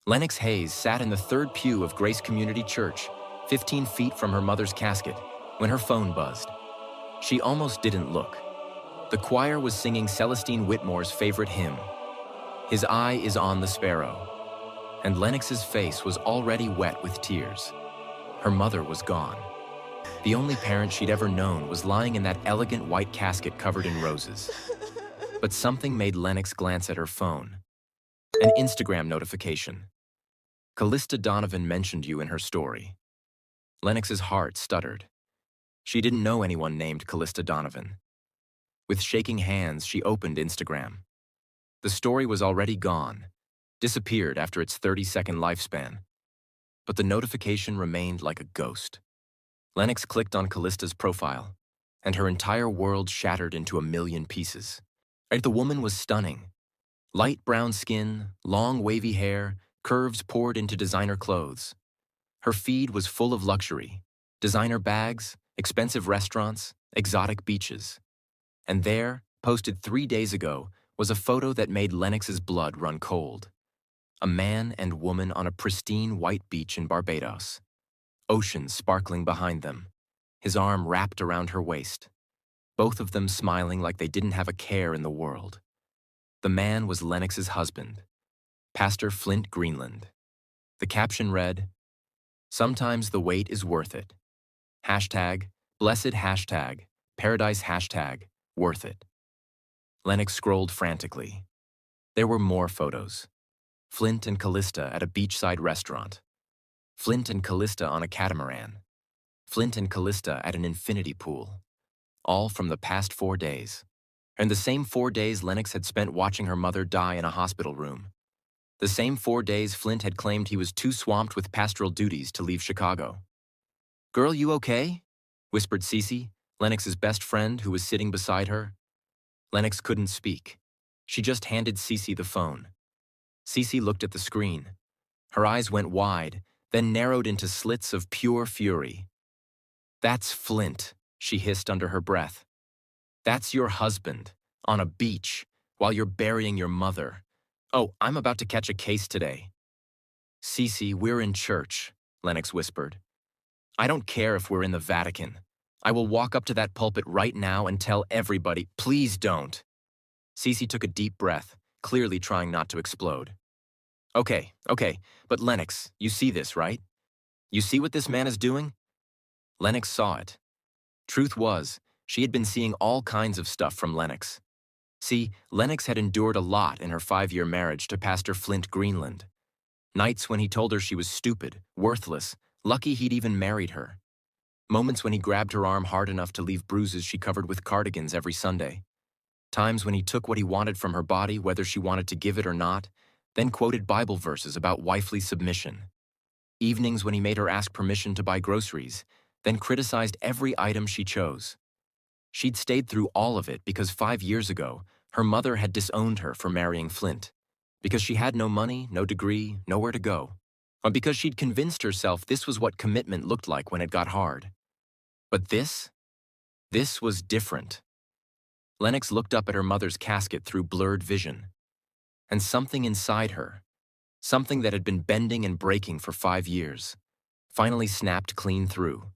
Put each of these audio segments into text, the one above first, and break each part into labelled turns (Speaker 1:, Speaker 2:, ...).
Speaker 1: Lennox Hayes sat in the third pew of Grace Community Church, 15 feet from her mother's casket, when her phone buzzed. She almost didn't look. The choir was singing Celestine Whitmore's favorite hymn, "His Eye is on the Sparrow," and Lennox's face was already wet with tears. Her mother was gone. The only parent she'd ever known was lying in that elegant white casket covered in roses. But something made Lennox glance at her phone. An Instagram notification. "Callista Donovan mentioned you in her story." Lennox's heart stuttered. She didn't know anyone named Callista Donovan. With shaking hands, she opened Instagram. The story was already gone, disappeared after its 30-second lifespan. But the notification remained like a ghost. Lennox clicked on Callista's profile, and her entire world shattered into a million pieces. The woman was stunning. Light brown skin, long wavy hair, curves poured into designer clothes. Her feed was full of luxury, designer bags, expensive restaurants, exotic beaches. And there, posted 3 days ago, was a photo that made Lennox's blood run cold. A man and woman on a pristine white beach in Barbados. Ocean sparkling behind them, his arm wrapped around her waist. Both of them smiling like they didn't have a care in the world. The man was Lennox's husband, Pastor Flint Greenland. The caption read, "Sometimes the wait is worth it. Hashtag, blessed hashtag, paradise hashtag, worth it." Lennox scrolled frantically. There were more photos. Flint and Callista at a beachside restaurant. Flint and Callista on a catamaran. Flint and Callista at an infinity pool. All from the past 4 days. And the same 4 days Lennox had spent watching her mother die in a hospital room. The same 4 days Flint had claimed he was too swamped with pastoral duties to leave Chicago. "Girl, you okay?" whispered Cece, Lennox's best friend who was sitting beside her. Lennox couldn't speak. She just handed Cece the phone. Cece looked at the screen. Her eyes went wide, then narrowed into slits of pure fury. "That's Flint," she hissed under her breath. "That's your husband, on a beach, while you're burying your mother. Oh, I'm about to catch a case today." "Cece, we're in church," Lennox whispered. "I don't care if we're in the Vatican. I will walk up to that pulpit right now and tell everybody, please don't." Cece took a deep breath, clearly trying not to explode. Okay, but Lennox, you see this, right? You see what this man is doing?" Lennox saw it. Truth was, she had been seeing all kinds of stuff from Lennox. See, Lennox had endured a lot in her 5-year marriage to Pastor Flint Greenland. Nights when he told her she was stupid, worthless, lucky he'd even married her. Moments when he grabbed her arm hard enough to leave bruises she covered with cardigans every Sunday. Times when he took what he wanted from her body, whether she wanted to give it or not, then quoted Bible verses about wifely submission. Evenings when he made her ask permission to buy groceries, then criticized every item she chose. She'd stayed through all of it because 5 years ago, her mother had disowned her for marrying Flint, because she had no money, no degree, nowhere to go, or because she'd convinced herself this was what commitment looked like when it got hard. But this was different. Lennox looked up at her mother's casket through blurred vision. And something inside her, something that had been bending and breaking for 5 years, finally snapped clean through.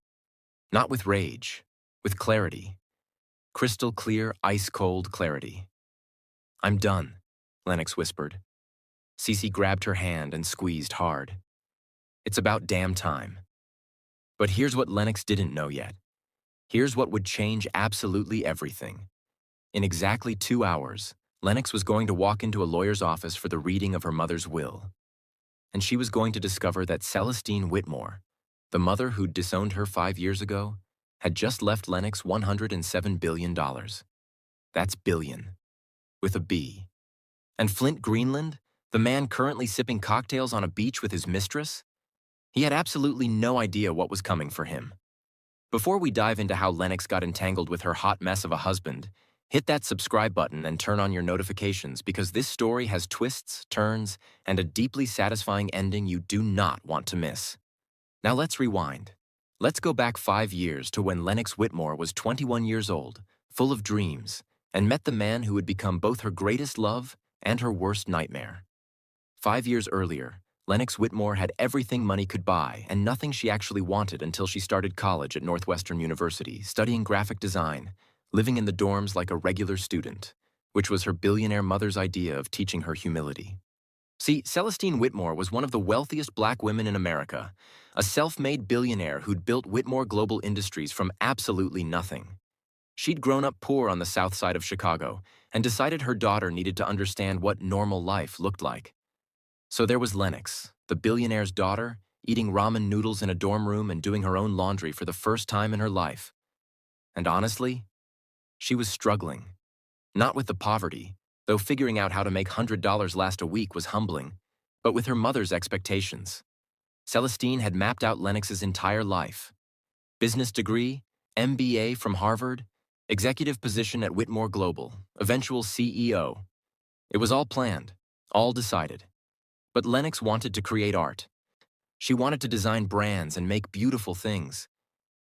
Speaker 1: Not with rage, with clarity. Crystal clear, ice-cold clarity. "I'm done," Lennox whispered. Cece grabbed her hand and squeezed hard. "It's about damn time." But here's what Lennox didn't know yet. Here's what would change absolutely everything. In exactly 2 hours, Lennox was going to walk into a lawyer's office for the reading of her mother's will. And she was going to discover that Celestine Whitmore, the mother who'd disowned her 5 years ago, had just left Lennox $107 billion. That's billion, with a B. And Flint Greenland, the man currently sipping cocktails on a beach with his mistress, he had absolutely no idea what was coming for him. Before we dive into how Lennox got entangled with her hot mess of a husband, hit that subscribe button and turn on your notifications because this story has twists, turns, and a deeply satisfying ending you do not want to miss. Now let's rewind. Let's go back 5 years to when Lennox Whitmore was 21 years old, full of dreams, and met the man who would become both her greatest love and her worst nightmare. 5 years earlier, Lennox Whitmore had everything money could buy and nothing she actually wanted until she started college at Northwestern University, studying graphic design, living in the dorms like a regular student, which was her billionaire mother's idea of teaching her humility. See, Celestine Whitmore was one of the wealthiest black women in America, a self-made billionaire who'd built Whitmore Global Industries from absolutely nothing. She'd grown up poor on the south side of Chicago and decided her daughter needed to understand what normal life looked like. So there was Lennox, the billionaire's daughter, eating ramen noodles in a dorm room and doing her own laundry for the first time in her life. And honestly, she was struggling. Not with the poverty, though figuring out how to make $100 last a week was humbling, but with her mother's expectations. Celestine had mapped out Lennox's entire life. Business degree, MBA from Harvard, executive position at Whitmore Global, eventual CEO. It was all planned, all decided. But Lennox wanted to create art. She wanted to design brands and make beautiful things.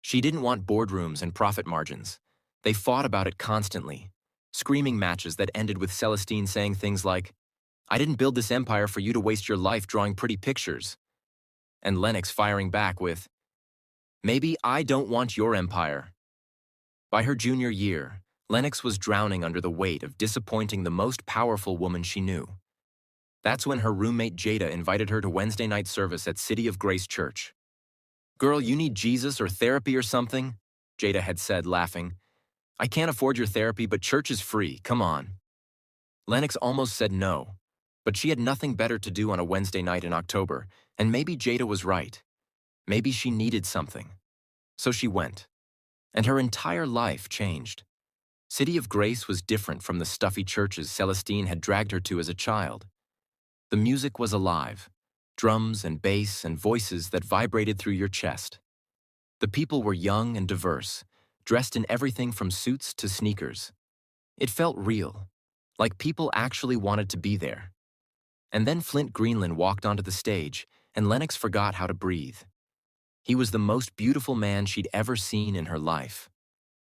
Speaker 1: She didn't want boardrooms and profit margins. They fought about it constantly, screaming matches that ended with Celestine saying things like, "I didn't build this empire for you to waste your life drawing pretty pictures." And Lennox firing back with, "Maybe I don't want your empire." By her junior year, Lennox was drowning under the weight of disappointing the most powerful woman she knew. That's when her roommate Jada invited her to Wednesday night service at City of Grace Church. "Girl, you need Jesus or therapy or something?" Jada had said, laughing. "I can't afford your therapy, but church is free, come on." Lennox almost said no, but she had nothing better to do on a Wednesday night in October, and maybe Jada was right. Maybe she needed something. So she went. And her entire life changed. City of Grace was different from the stuffy churches Celestine had dragged her to as a child. The music was alive, drums and bass and voices that vibrated through your chest. The people were young and diverse, dressed in everything from suits to sneakers. It felt real, like people actually wanted to be there. And then Flint Greenland walked onto the stage, and Lennox forgot how to breathe. He was the most beautiful man she'd ever seen in her life.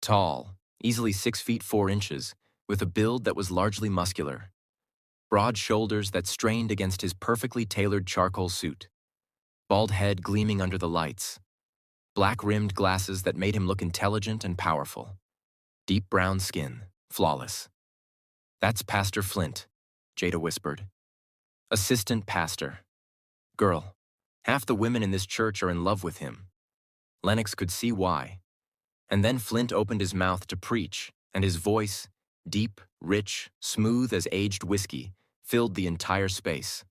Speaker 1: Tall, easily 6 feet 4 inches, with a build that was largely muscular. Broad shoulders that strained against his perfectly tailored charcoal suit. Bald head gleaming under the lights. Black-rimmed glasses that made him look intelligent and powerful. Deep brown skin, flawless. "That's Pastor Flint," Jada whispered. "Assistant pastor. Girl, half the women in this church are in love with him." Lennox could see why. And then Flint opened his mouth to preach, and his voice, deep, rich, smooth as aged whiskey, filled the entire space.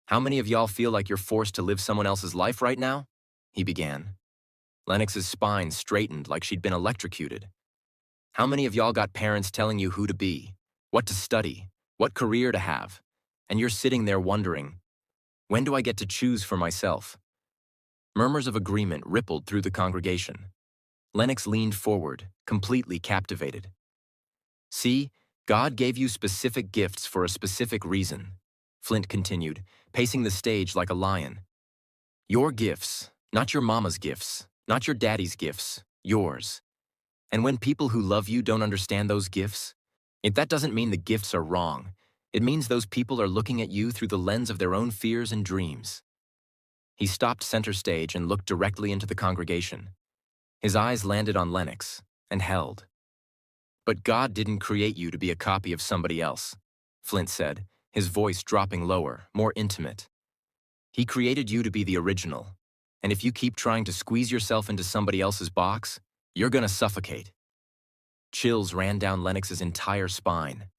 Speaker 1: "How many of y'all feel like you're forced to live someone else's life right now?" he began. Lennox's spine straightened like she'd been electrocuted. "How many of y'all got parents telling you who to be, what to study, what career to have, and you're sitting there wondering, when do I get to choose for myself?" Murmurs of agreement rippled through the congregation. Lennox leaned forward, completely captivated. "See, God gave you specific gifts for a specific reason," Flint continued, pacing the stage like a lion. "Your gifts, not your mama's gifts, not your daddy's gifts, yours. And when people who love you don't understand those gifts, that doesn't mean the gifts are wrong. It means those people are looking at you through the lens of their own fears and dreams." He stopped center stage and looked directly into the congregation. His eyes landed on Lennox and held. "But God didn't create you to be a copy of somebody else," Flint said, his voice dropping lower, more intimate. "He created you to be the original, and if you keep trying to squeeze yourself into somebody else's box, you're gonna suffocate." Chills ran down Lennox's entire spine.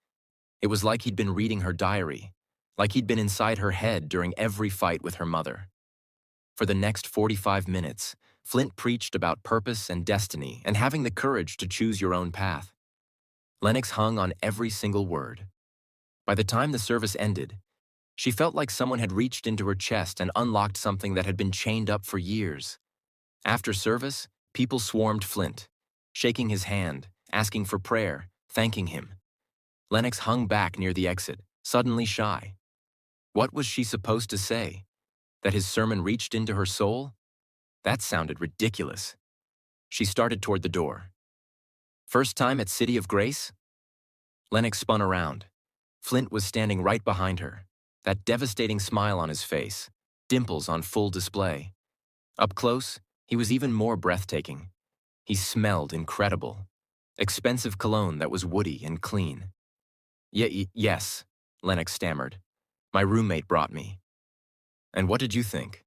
Speaker 1: It was like he'd been reading her diary, like he'd been inside her head during every fight with her mother. For the next 45 minutes, Flint preached about purpose and destiny and having the courage to choose your own path. Lennox hung on every single word. By the time the service ended, she felt like someone had reached into her chest and unlocked something that had been chained up for years. After service, people swarmed Flint, shaking his hand, asking for prayer, thanking him. Lennox hung back near the exit, suddenly shy. What was she supposed to say? That his sermon reached into her soul? That sounded ridiculous. She started toward the door. "First time at City of Grace?" Lennox spun around. Flint was standing right behind her. That devastating smile on his face, dimples on full display. Up close, he was even more breathtaking. He smelled incredible. Expensive cologne that was woody and clean. Yes, Lennox stammered. My roommate brought me. And what did you think?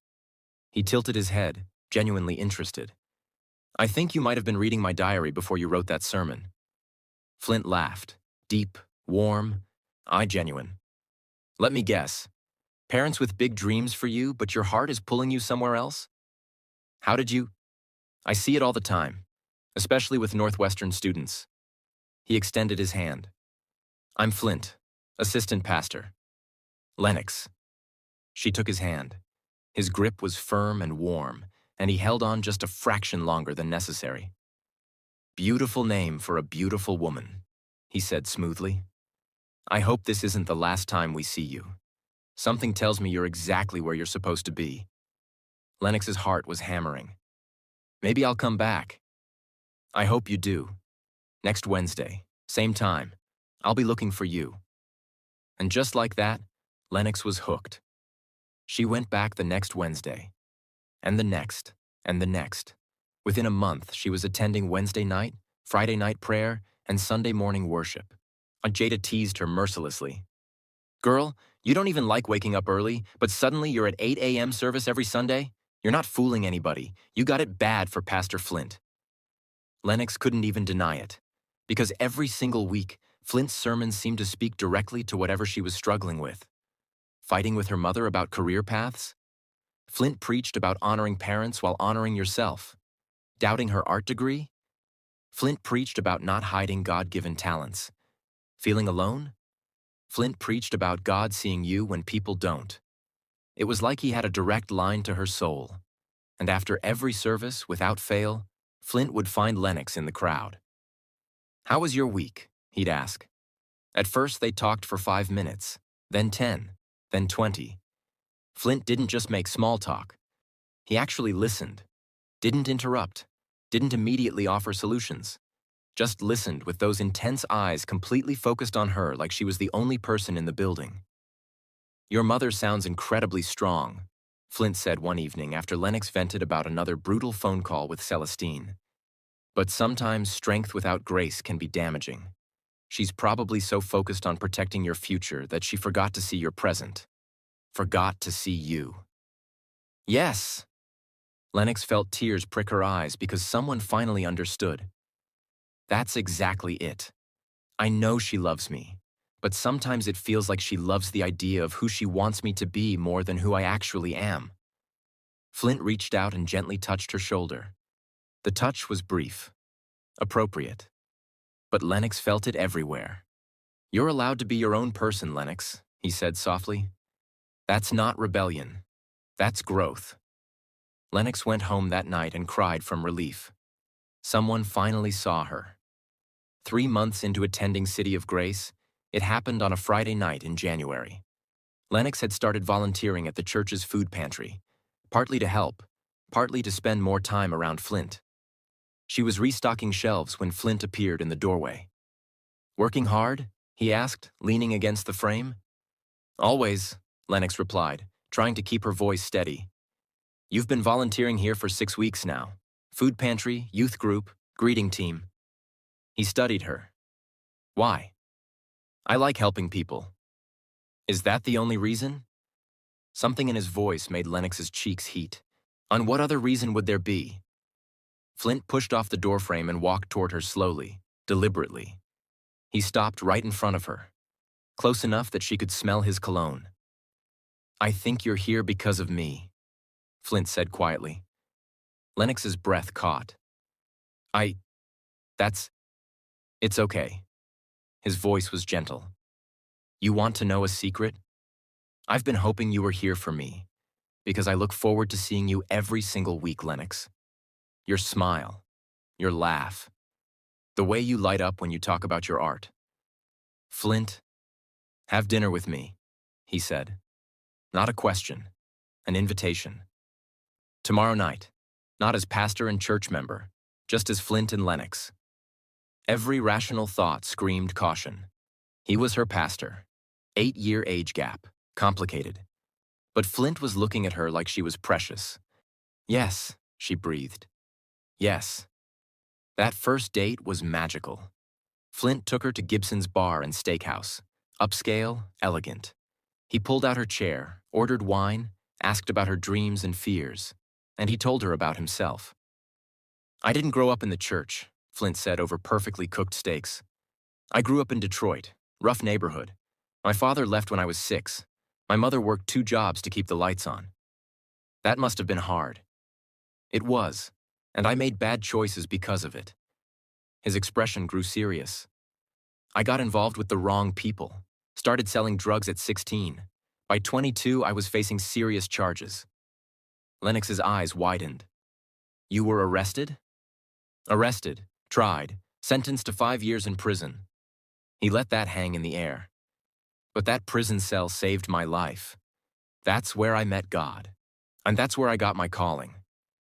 Speaker 1: He tilted his head, genuinely interested. I think you might have been reading my diary before you wrote that sermon. Flint laughed. Deep, warm, genuine. Let me guess. Parents with big dreams for you, but your heart is pulling you somewhere else? How did you? I see it all the time, especially with Northwestern students. He extended his hand. I'm Flint, assistant pastor. Lennox. She took his hand. His grip was firm and warm, and he held on just a fraction longer than necessary. Beautiful name for a beautiful woman, he said smoothly. I hope this isn't the last time we see you. Something tells me you're exactly where you're supposed to be. Lennox's heart was hammering. Maybe I'll come back. I hope you do. Next Wednesday, same time. I'll be looking for you. And just like that, Lennox was hooked. She went back the next Wednesday, and the next, and the next. Within a month, she was attending Wednesday night, Friday night prayer, and Sunday morning worship. Jada teased her mercilessly. Girl, you don't even like waking up early, but suddenly you're at 8 a.m. service every Sunday? You're not fooling anybody. You got it bad for Pastor Flint. Lennox couldn't even deny it, because every single week, Flint's sermons seemed to speak directly to whatever she was struggling with. Fighting with her mother about career paths? Flint preached about honoring parents while honoring yourself. Doubting her art degree? Flint preached about not hiding God-given talents. Feeling alone? Flint preached about God seeing you when people don't. It was like he had a direct line to her soul. And after every service, without fail, Flint would find Lennox in the crowd. How was your week? He'd ask. At first, they talked for 5 minutes, then 10, then 20. Flint didn't just make small talk. He actually listened, didn't interrupt, didn't immediately offer solutions. Just listened with those intense eyes completely focused on her like she was the only person in the building. Your mother sounds incredibly strong, Flint said one evening after Lennox vented about another brutal phone call with Celestine. But sometimes strength without grace can be damaging. She's probably so focused on protecting your future that she forgot to see your present. Forgot to see you. Yes! Lennox felt tears prick her eyes because someone finally understood. That's exactly it. I know she loves me, but sometimes it feels like she loves the idea of who she wants me to be more than who I actually am. Flint reached out and gently touched her shoulder. The touch was brief, appropriate, but Lennox felt it everywhere. You're allowed to be your own person, Lennox, he said softly. That's not rebellion. That's growth. Lennox went home that night and cried from relief. Someone finally saw her. 3 months into attending City of Grace, it happened on a Friday night in January. Lennox had started volunteering at the church's food pantry, partly to help, partly to spend more time around Flint. She was restocking shelves when Flint appeared in the doorway. Working hard? He asked, leaning against the frame. Always, Lennox replied, trying to keep her voice steady. You've been volunteering here for 6 weeks now. Food pantry, youth group, greeting team. He studied her. Why? I like helping people. Is that the only reason? Something in his voice made Lennox's cheeks heat. On what other reason would there be? Flint pushed off the doorframe and walked toward her slowly, deliberately. He stopped right in front of her, close enough that she could smell his cologne. I think you're here because of me, Flint said quietly. Lennox's breath caught. It's okay. His voice was gentle. You want to know a secret? I've been hoping you were here for me, because I look forward to seeing you every single week, Lennox. Your smile, your laugh, the way you light up when you talk about your art. Flint, have dinner with me, he said. Not a question, an invitation. Tomorrow night, not as pastor and church member, just as Flint and Lennox. Every rational thought screamed caution. He was her pastor. 8-year age gap. complicated. But Flint was looking at her like she was precious. Yes, she breathed. Yes. That first date was magical. Flint took her to Gibson's bar and steakhouse. Upscale, elegant. He pulled out her chair, ordered wine, asked about her dreams and fears, and he told her about himself. I didn't grow up in the church, Flint said over perfectly cooked steaks. I grew up in Detroit, rough neighborhood. My father left when I was 6. My mother worked 2 jobs to keep the lights on. That must have been hard. It was, and I made bad choices because of it. His expression grew serious. I got involved with the wrong people, started selling drugs at 16. By 22, I was facing serious charges. Lennox's eyes widened. You were arrested? Arrested, tried, sentenced to 5 years in prison. He let that hang in the air. But that prison cell saved my life. That's where I met God. And that's where I got my calling.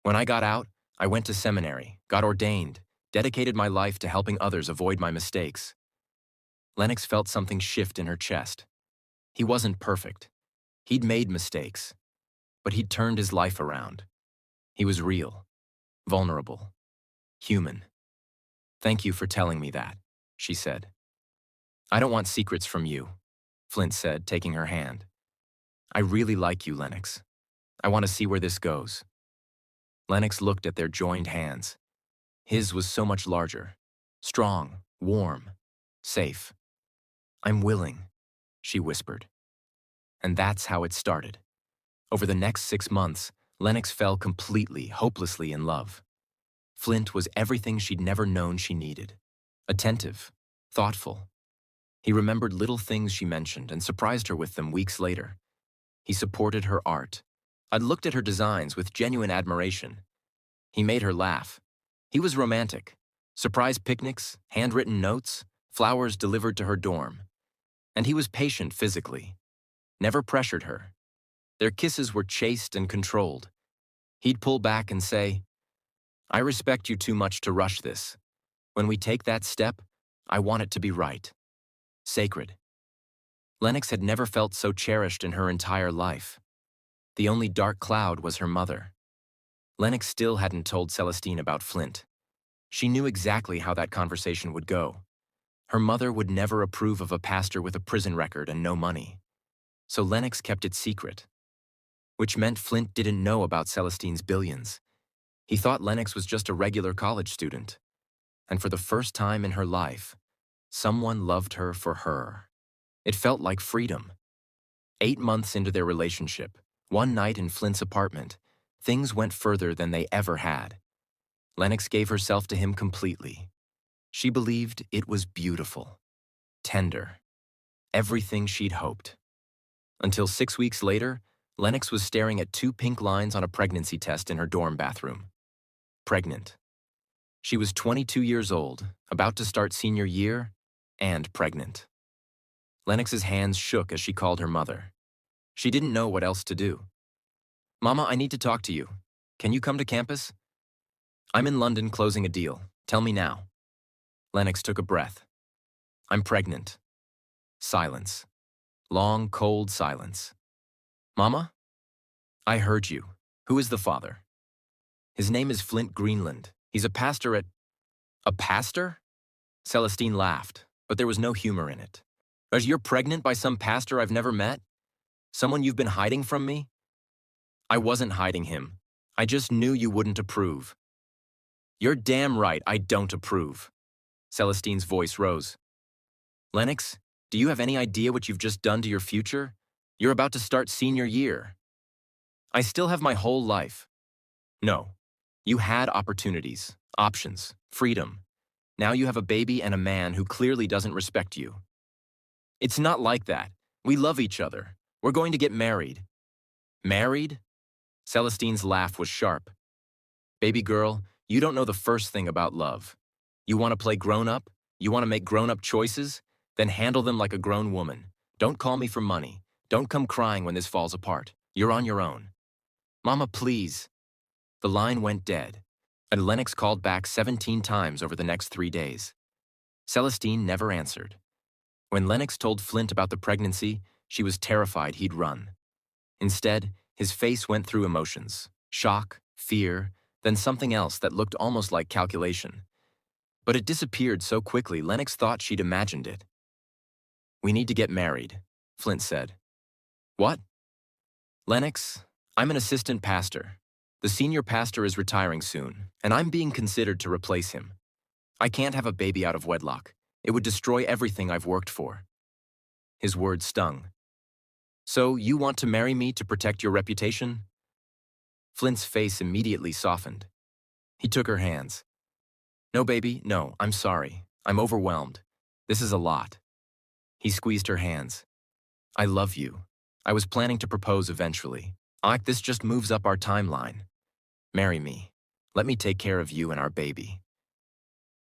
Speaker 1: When I got out, I went to seminary, got ordained, dedicated my life to helping others avoid my mistakes. Lennox felt something shift in her chest. He wasn't perfect. He'd made mistakes. But he'd turned his life around. He was real, vulnerable, human. Thank you for telling me that, she said. I don't want secrets from you, Flint said, taking her hand. I really like you, Lennox. I want to see where this goes. Lennox looked at their joined hands. His was so much larger, strong, warm, safe. I'm willing, she whispered. And that's how it started. Over the next 6 months, Lennox fell completely, hopelessly in love. Flint was everything she'd never known she needed. Attentive, thoughtful. He remembered little things she mentioned and surprised her with them weeks later. He supported her art. I'd looked at her designs with genuine admiration. He made her laugh. He was romantic. Surprise picnics, handwritten notes, flowers delivered to her dorm. And he was patient physically. Never pressured her. Their kisses were chaste and controlled. He'd pull back and say, I respect you too much to rush this. When we take that step, I want it to be right. Sacred. Lennox had never felt so cherished in her entire life. The only dark cloud was her mother. Lennox still hadn't told Celestine about Flint. She knew exactly how that conversation would go. Her mother would never approve of a pastor with a prison record and no money. So Lennox kept it secret. Which meant Flint didn't know about Celestine's billions. He thought Lennox was just a regular college student. And for the first time in her life, someone loved her for her. It felt like freedom. 8 months into their relationship, one night in Flint's apartment, things went further than they ever had. Lennox gave herself to him completely. She believed it was beautiful, tender, everything she'd hoped. Until 6 weeks later, Lennox was staring at 2 pink lines on a pregnancy test in her dorm bathroom. Pregnant. She was 22 years old, about to start senior year, and pregnant. Lennox's hands shook as she called her mother. She didn't know what else to do. Mama, I need to talk to you. Can you come to campus? I'm in London closing a deal. Tell me now. Lennox took a breath. I'm pregnant. Silence. Long, cold silence. Mama? I heard you. Who is the father? His name is Flint Greenland. He's a pastor at... A pastor? Celestine laughed, but there was no humor in it. As you're pregnant by some pastor I've never met? Someone you've been hiding from me? I wasn't hiding him. I just knew you wouldn't approve. You're damn right I don't approve. Celestine's voice rose. Lennox, do you have any idea what you've just done to your future? You're about to start senior year. I still have my whole life. No. You had opportunities, options, freedom. Now you have a baby and a man who clearly doesn't respect you. It's not like that. We love each other. We're going to get married. Married? Celestine's laugh was sharp. Baby girl, you don't know the first thing about love. You want to play grown-up? You want to make grown-up choices? Then handle them like a grown woman. Don't call me for money. Don't come crying when this falls apart. You're on your own. Mama, please. The line went dead, and Lennox called back 17 times over the next 3 days. Celestine never answered. When Lennox told Flint about the pregnancy, She was terrified he'd run. Instead, his face went through emotions: shock, fear, then something else that looked almost like calculation. But it disappeared so quickly Lennox thought she'd imagined it. "We need to get married," Flint said. "What?" "Lennox, I'm an assistant pastor. The senior pastor is retiring soon, and I'm being considered to replace him. I can't have a baby out of wedlock. It would destroy everything I've worked for." His words stung. "So you want to marry me to protect your reputation?" Flint's face immediately softened. He took her hands. "No, baby, no, I'm sorry. I'm overwhelmed. This is a lot." He squeezed her hands. "I love you. I was planning to propose eventually. This just moves up our timeline. Marry me. Let me take care of you and our baby."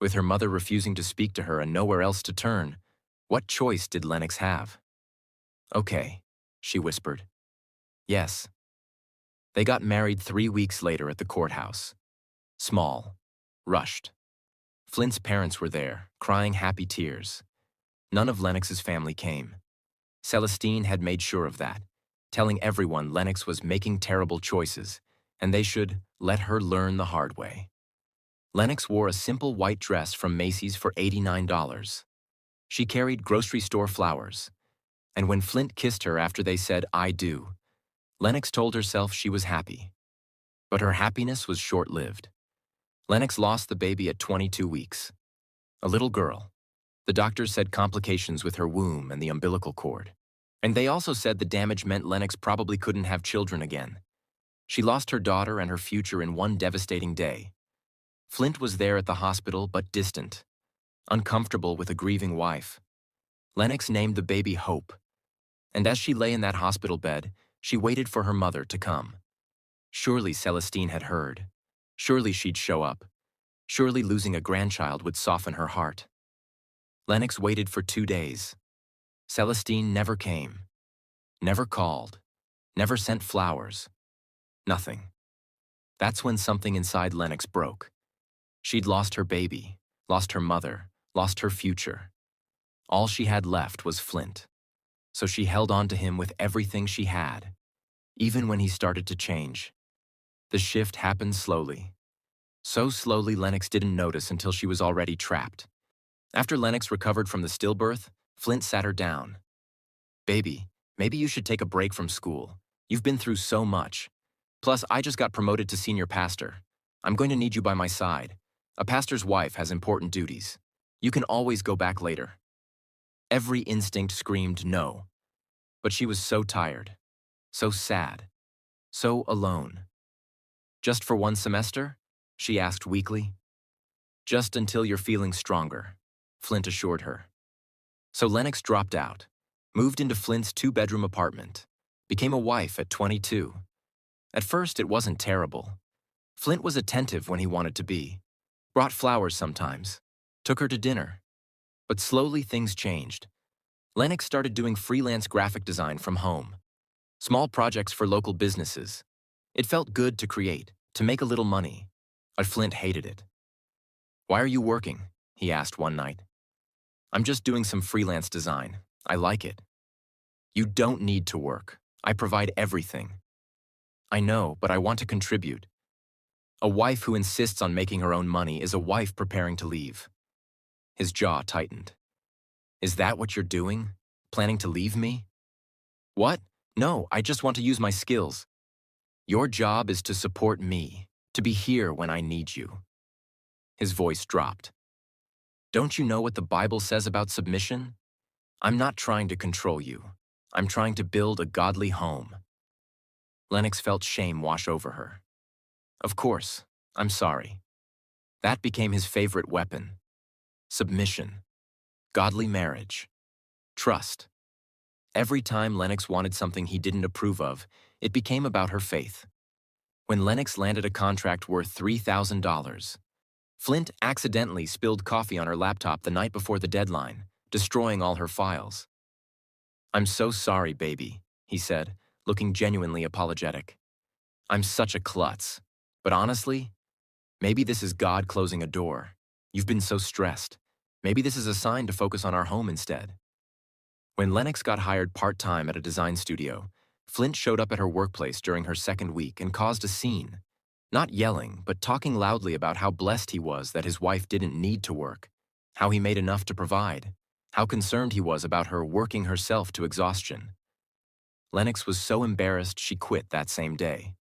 Speaker 1: With her mother refusing to speak to her and nowhere else to turn, what choice did Lennox have? "Okay," she whispered. "Yes." They got married 3 weeks later at the courthouse. Small. Rushed. Flint's parents were there, crying happy tears. None of Lennox's family came. Celestine had made sure of that, telling everyone Lennox was making terrible choices, and they should let her learn the hard way. Lennox wore a simple white dress from Macy's for $89. She carried grocery store flowers, and when Flint kissed her after they said, "I do," Lennox told herself she was happy. But her happiness was short-lived. Lennox lost the baby at 22 weeks. A little girl. The doctors said complications with her womb and the umbilical cord. And they also said the damage meant Lennox probably couldn't have children again. She lost her daughter and her future in one devastating day. Flint was there at the hospital, but distant, uncomfortable with a grieving wife. Lennox named the baby Hope. And as she lay in that hospital bed, she waited for her mother to come. Surely Celestine had heard. Surely she'd show up. Surely losing a grandchild would soften her heart. Lennox waited for 2 days. Celestine never came. Never called. Never sent flowers. Nothing. That's when something inside Lennox broke. She'd lost her baby, lost her mother, lost her future. All she had left was Flint. So she held on to him with everything she had, even when he started to change. The shift happened slowly. So slowly Lennox didn't notice until she was already trapped. After Lennox recovered from the stillbirth, Flint sat her down. "Baby, maybe you should take a break from school. You've been through so much. Plus, I just got promoted to senior pastor. I'm going to need you by my side. A pastor's wife has important duties. You can always go back later." Every instinct screamed no. But she was so tired, so sad, so alone. "Just for one semester?" she asked weakly. "Just until you're feeling stronger," Flint assured her. So Lennox dropped out, moved into Flint's 2-bedroom apartment, became a wife at 22. At first, it wasn't terrible. Flint was attentive when he wanted to be, brought flowers sometimes, took her to dinner. But slowly things changed. Lennox started doing freelance graphic design from home, small projects for local businesses. It felt good to create, to make a little money, but Flint hated it. "Why are you working?" he asked one night. "I'm just doing some freelance design. I like it." "You don't need to work. I provide everything." "I know, but I want to contribute." A wife who insists on making her own money is a wife preparing to leave. His jaw tightened. "Is that what you're doing? Planning to leave me?" "What? No, I just want to use my skills." "Your job is to support me, to be here when I need you." His voice dropped. "Don't you know what the Bible says about submission? I'm not trying to control you. I'm trying to build a godly home." Lennox felt shame wash over her. "Of course, I'm sorry." That became his favorite weapon. Submission. Godly marriage. Trust. Every time Lennox wanted something he didn't approve of, it became about her faith. When Lennox landed a contract worth $3,000, Flint accidentally spilled coffee on her laptop the night before the deadline, destroying all her files. "I'm so sorry, baby," he said, looking genuinely apologetic. "I'm such a klutz. But honestly, maybe this is God closing a door. You've been so stressed. Maybe this is a sign to focus on our home instead." When Lennox got hired part-time at a design studio, Flint showed up at her workplace during her second week and caused a scene. Not yelling, but talking loudly about how blessed he was that his wife didn't need to work, how he made enough to provide, how concerned he was about her working herself to exhaustion. Lennox was so embarrassed she quit that same day.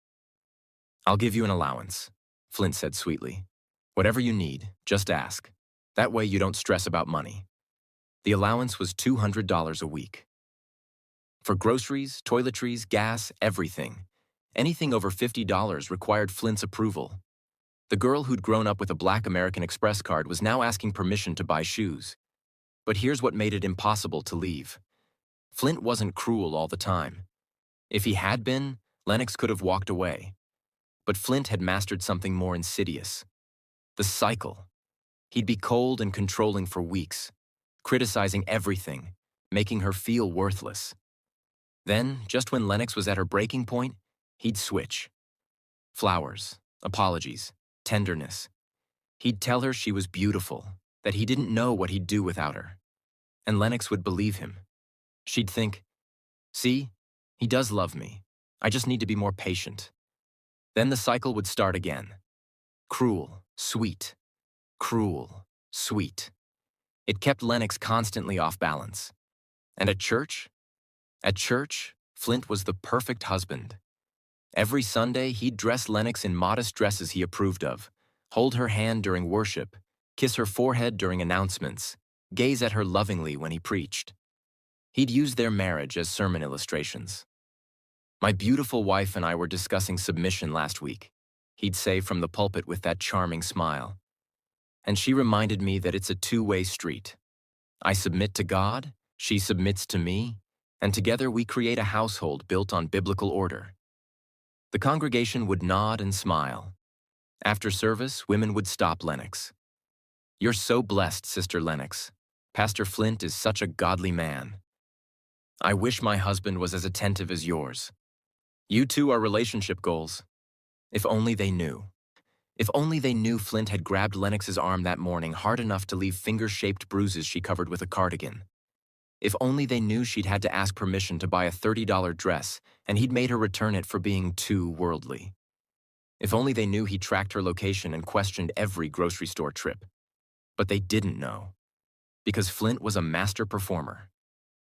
Speaker 1: "I'll give you an allowance," Flint said sweetly. "Whatever you need, just ask. That way you don't stress about money." The allowance was $200 a week. For groceries, toiletries, gas, everything. Anything over $50 required Flint's approval. The girl who'd grown up with a Black American Express card was now asking permission to buy shoes. But here's what made it impossible to leave. Flint wasn't cruel all the time. If he had been, Lennox could have walked away. But Flint had mastered something more insidious. The cycle. He'd be cold and controlling for weeks, criticizing everything, making her feel worthless. Then, just when Lennox was at her breaking point, he'd switch. Flowers, apologies, tenderness. He'd tell her she was beautiful, that he didn't know what he'd do without her. And Lennox would believe him. She'd think, "See, he does love me. I just need to be more patient." Then the cycle would start again. Cruel, sweet. Cruel, sweet. It kept Lennox constantly off balance. And at church? At church, Flint was the perfect husband. Every Sunday, he'd dress Lennox in modest dresses he approved of, hold her hand during worship, kiss her forehead during announcements, gaze at her lovingly when he preached. He'd use their marriage as sermon illustrations. "My beautiful wife and I were discussing submission last week," he'd say from the pulpit with that charming smile. "And she reminded me that it's a two-way street. I submit to God, she submits to me, and together we create a household built on biblical order." The congregation would nod and smile. After service, women would stop Lennox. "You're so blessed, Sister Lennox. Pastor Flint is such a godly man. I wish my husband was as attentive as yours. You two are relationship goals." If only they knew. If only they knew Flint had grabbed Lennox's arm that morning hard enough to leave finger-shaped bruises she covered with a cardigan. If only they knew she'd had to ask permission to buy a $30 dress, and he'd made her return it for being too worldly. If only they knew he tracked her location and questioned every grocery store trip. But they didn't know, because Flint was a master performer,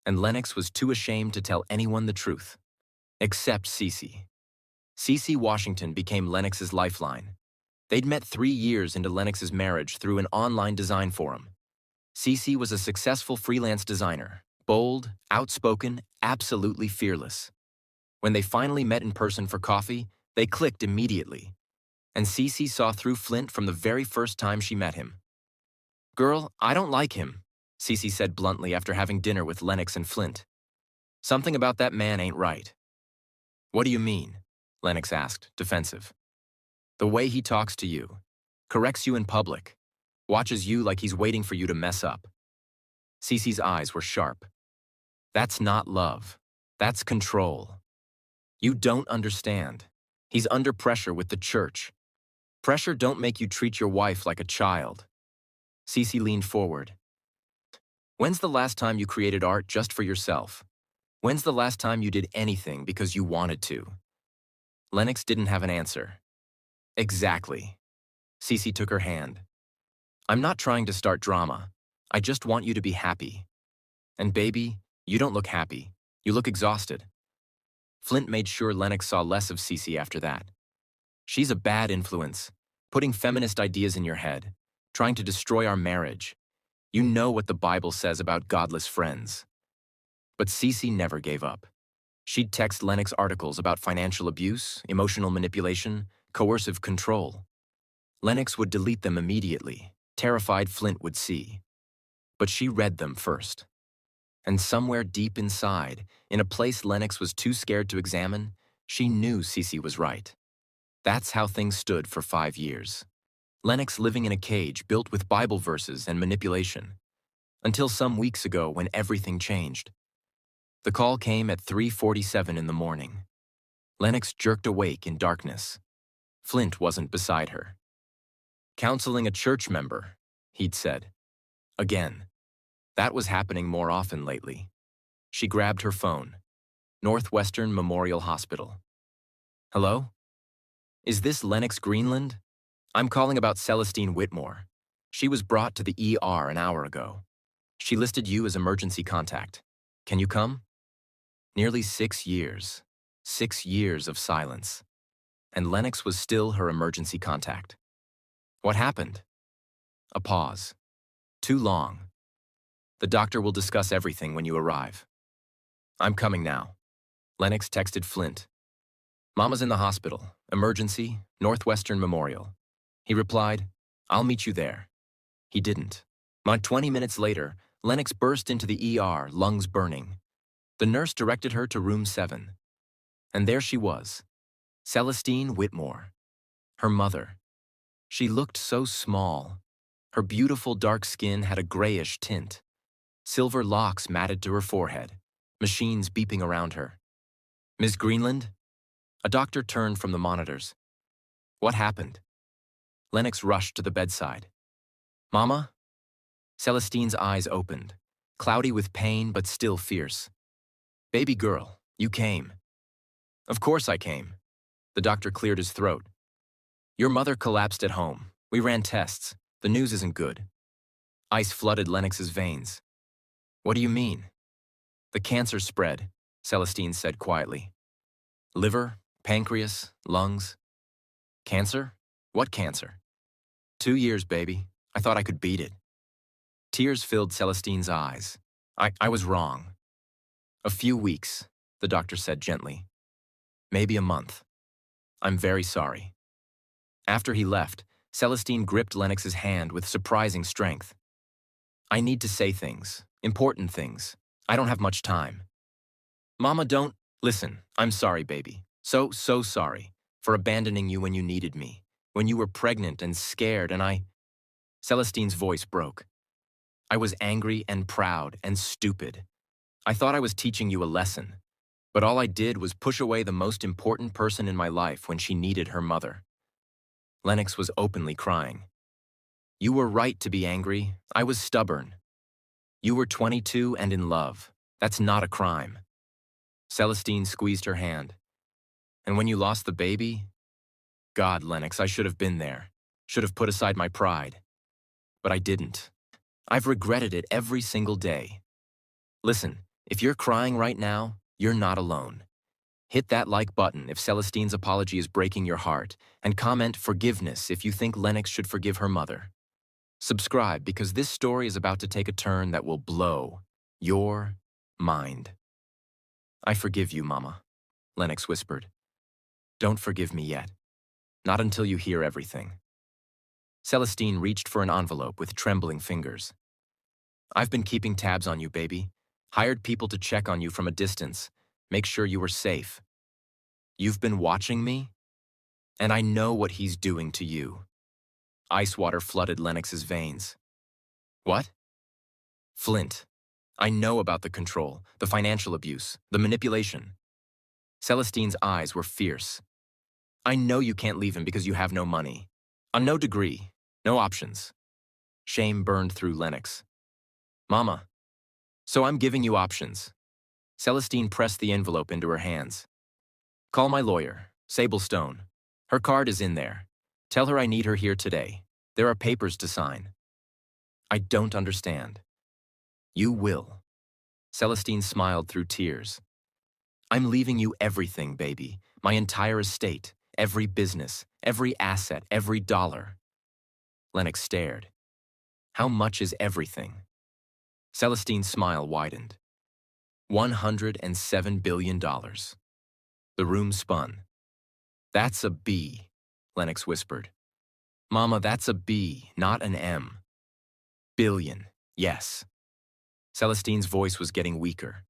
Speaker 1: and Lennox was too ashamed to tell anyone the truth, except Cece. Cece Washington became Lennox's lifeline. They'd met 3 years into Lennox's marriage through an online design forum. Cece was a successful freelance designer, bold, outspoken, absolutely fearless. When they finally met in person for coffee, they clicked immediately. And Cece saw through Flint from the very first time she met him. "Girl, I don't like him," Cece said bluntly after having dinner with Lennox and Flint. "Something about that man ain't right." "What do you mean?" Lennox asked, defensive. "The way he talks to you, corrects you in public, watches you like he's waiting for you to mess up." Cece's eyes were sharp. "That's not love. That's control. You don't understand. He's under pressure with the church. Pressure don't make you treat your wife like a child." Cece leaned forward. "When's the last time you created art just for yourself? When's the last time you did anything because you wanted to?" Lennox didn't have an answer. "Exactly." Cece took her hand. "I'm not trying to start drama. I just want you to be happy. And baby, you don't look happy. You look exhausted." Flint made sure Lennox saw less of Cece after that. "She's a bad influence, putting feminist ideas in your head, trying to destroy our marriage. You know what the Bible says about godless friends." But Cece never gave up. She'd text Lennox articles about financial abuse, emotional manipulation, coercive control. Lennox would delete them immediately, terrified Flint would see. But she read them first. And somewhere deep inside, in a place Lennox was too scared to examine, she knew Cece was right. That's how things stood for 5 years. Lennox living in a cage built with Bible verses and manipulation. Until some weeks ago when everything changed. The call came at 3:47 in the morning. Lennox jerked awake in darkness. Flint wasn't beside her. "Counseling a church member," he'd said. Again. That was happening more often lately. She grabbed her phone. Northwestern Memorial Hospital. Hello? Is this Lennox Greenland? I'm calling about Celestine Whitmore. She was brought to the ER an hour ago. She listed you as emergency contact. Can you come? Nearly 6 years. 6 years of silence. And Lennox was still her emergency contact. What happened? A pause. Too long. The doctor will discuss everything when you arrive. I'm coming now. Lennox texted Flint. Mama's in the hospital. Emergency, Northwestern Memorial. He replied, I'll meet you there. He didn't. 20 minutes later, Lennox burst into the ER, lungs burning. The nurse directed her to room 7. And there she was, Celestine Whitmore, her mother. She looked so small. Her beautiful dark skin had a grayish tint. Silver locks matted to her forehead, machines beeping around her. Ms. Greenland? A doctor turned from the monitors. What happened? Lennox rushed to the bedside. Mama? Celestine's eyes opened, cloudy with pain but still fierce. Baby girl, you came. Of course I came. The doctor cleared his throat. Your mother collapsed at home. We ran tests. The news isn't good. Ice flooded Lennox's veins. What do you mean? The cancer spread, Celestine said quietly. Liver, pancreas, lungs. Cancer? What cancer? 2 years, baby. I thought I could beat it. Tears filled Celestine's eyes. I was wrong. A few weeks, the doctor said gently. Maybe a month. I'm very sorry. After he left, Celestine gripped Lennox's hand with surprising strength. I need to say things, important things. I don't have much time. Mama, don't. Listen, I'm sorry, baby. So sorry for abandoning you when you needed me, when you were pregnant and scared and Celestine's voice broke. I was angry and proud and stupid. I thought I was teaching you a lesson, but all I did was push away the most important person in my life when she needed her mother. Lennox was openly crying. You were right to be angry. I was stubborn. You were 22 and in love. That's not a crime. Celestine squeezed her hand. And when you lost the baby? God, Lennox, I should have been there. Should have put aside my pride. But I didn't. I've regretted it every single day. Listen, if you're crying right now, you're not alone. Hit that like button if Celestine's apology is breaking your heart, and comment forgiveness if you think Lennox should forgive her mother. Subscribe because this story is about to take a turn that will blow your mind. I forgive you, Mama, Lennox whispered. Don't forgive me yet. Not until you hear everything. Celestine reached for an envelope with trembling fingers. I've been keeping tabs on you, baby. Hired people to check on you from a distance. Make sure you were safe. You've been watching me? And I know what he's doing to you. Ice water flooded Lennox's veins. What? Flint. I know about the control, the financial abuse, the manipulation. Celestine's eyes were fierce. I know you can't leave him because you have no money. On no degree, no options. Shame burned through Lennox. Mama. So I'm giving you options. Celestine pressed the envelope into her hands. Call my lawyer, Sable Stone. Her card is in there. Tell her I need her here today. There are papers to sign. I don't understand. You will. Celestine smiled through tears. I'm leaving you everything, baby. My entire estate, every business, every asset, every dollar. Lennox stared. How much is everything? Celestine's smile widened. $107 billion. The room spun. That's a B, Lennox whispered. Mama, that's a B, not an M. Billion, yes. Celestine's voice was getting weaker.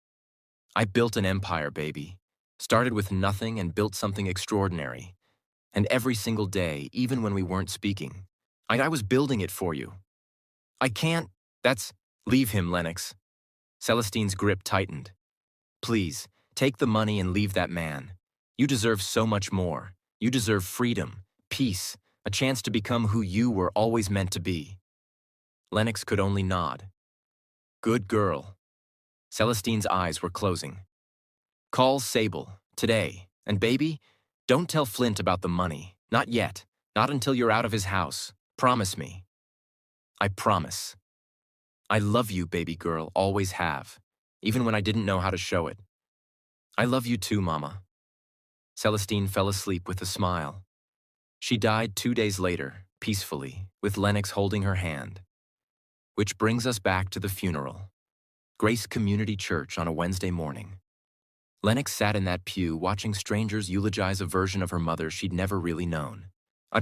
Speaker 1: I built an empire, baby. Started with nothing and built something extraordinary. And every single day, even when we weren't speaking, I was building it for you. I can't, leave him, Lennox. Celestine's grip tightened. Please, take the money and leave that man. You deserve so much more. You deserve freedom, peace, a chance to become who you were always meant to be. Lennox could only nod. Good girl. Celestine's eyes were closing. Call Sable, today. And baby, don't tell Flint about the money. Not yet. Not until you're out of his house. Promise me. I promise. I love you, baby girl, always have. Even when I didn't know how to show it. I love you too, Mama. Celestine fell asleep with a smile. She died 2 days later, peacefully, with Lennox holding her hand. Which brings us back to the funeral. Grace Community Church on a Wednesday morning. Lennox sat in that pew watching strangers eulogize a version of her mother she'd never really known.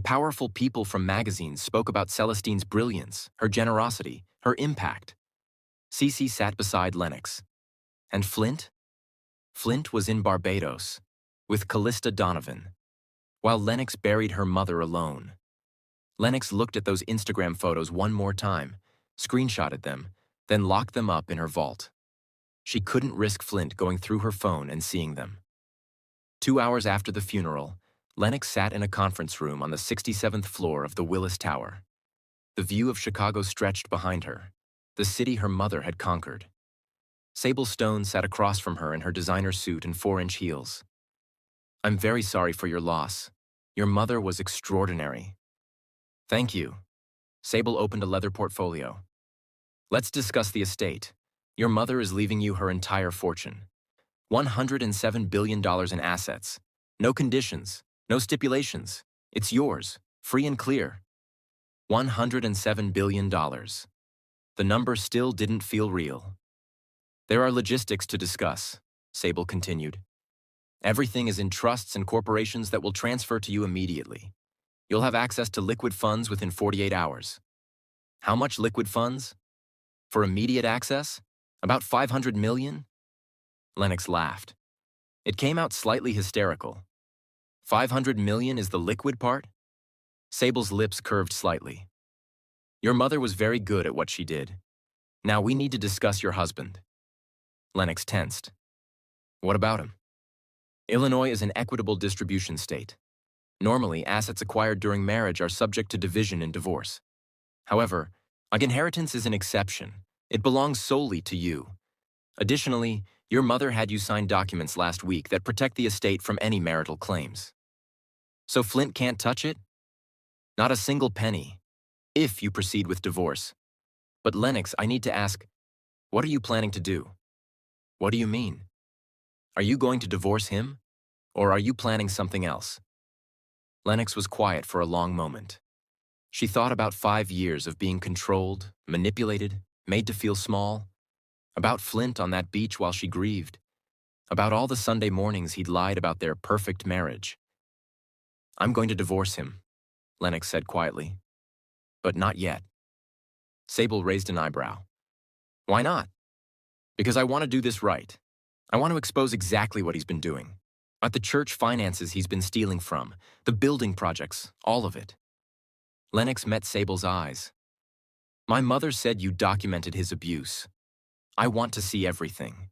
Speaker 1: Powerful people from magazines spoke about Celestine's brilliance, her generosity, her impact. Cece sat beside Lennox. And Flint? Flint was in Barbados, with Callista Donovan, while Lennox buried her mother alone. Lennox looked at those Instagram photos one more time, screenshotted them, then locked them up in her vault. She couldn't risk Flint going through her phone and seeing them. 2 hours after the funeral, Lennox sat in a conference room on the 67th floor of the Willis Tower. The view of Chicago stretched behind her, the city her mother had conquered. Sable Stone sat across from her in her designer suit and 4-inch heels. I'm very sorry for your loss. Your mother was extraordinary. Thank you. Sable opened a leather portfolio. Let's discuss the estate. Your mother is leaving you her entire fortune. $107 billion in assets. No conditions, no stipulations. It's yours, free and clear. $107 billion. The number still didn't feel real. There are logistics to discuss, Sable continued. Everything is in trusts and corporations that will transfer to you immediately. You'll have access to liquid funds within 48 hours. How much liquid funds? For immediate access? About 500 million? Lennox laughed. It came out slightly hysterical. 500 million is the liquid part? Sable's lips curved slightly. Your mother was very good at what she did. Now we need to discuss your husband. Lennox tensed. What about him? Illinois is an equitable distribution state. Normally, assets acquired during marriage are subject to division in divorce. However, an inheritance is an exception. It belongs solely to you. Additionally, your mother had you sign documents last week that protect the estate from any marital claims. So Flint can't touch it? Not a single penny, if you proceed with divorce. But Lennox, I need to ask, what are you planning to do? What do you mean? Are you going to divorce him? Or are you planning something else? Lennox was quiet for a long moment. She thought about 5 years of being controlled, manipulated, made to feel small, about Flint on that beach while she grieved, about all the Sunday mornings he'd lied about their perfect marriage. I'm going to divorce him, Lennox said quietly. But not yet. Sable raised an eyebrow. Why not? Because I want to do this right. I want to expose exactly what he's been doing. At the church finances he's been stealing from, the building projects, all of it. Lennox met Sable's eyes. My mother said you documented his abuse. I want to see everything.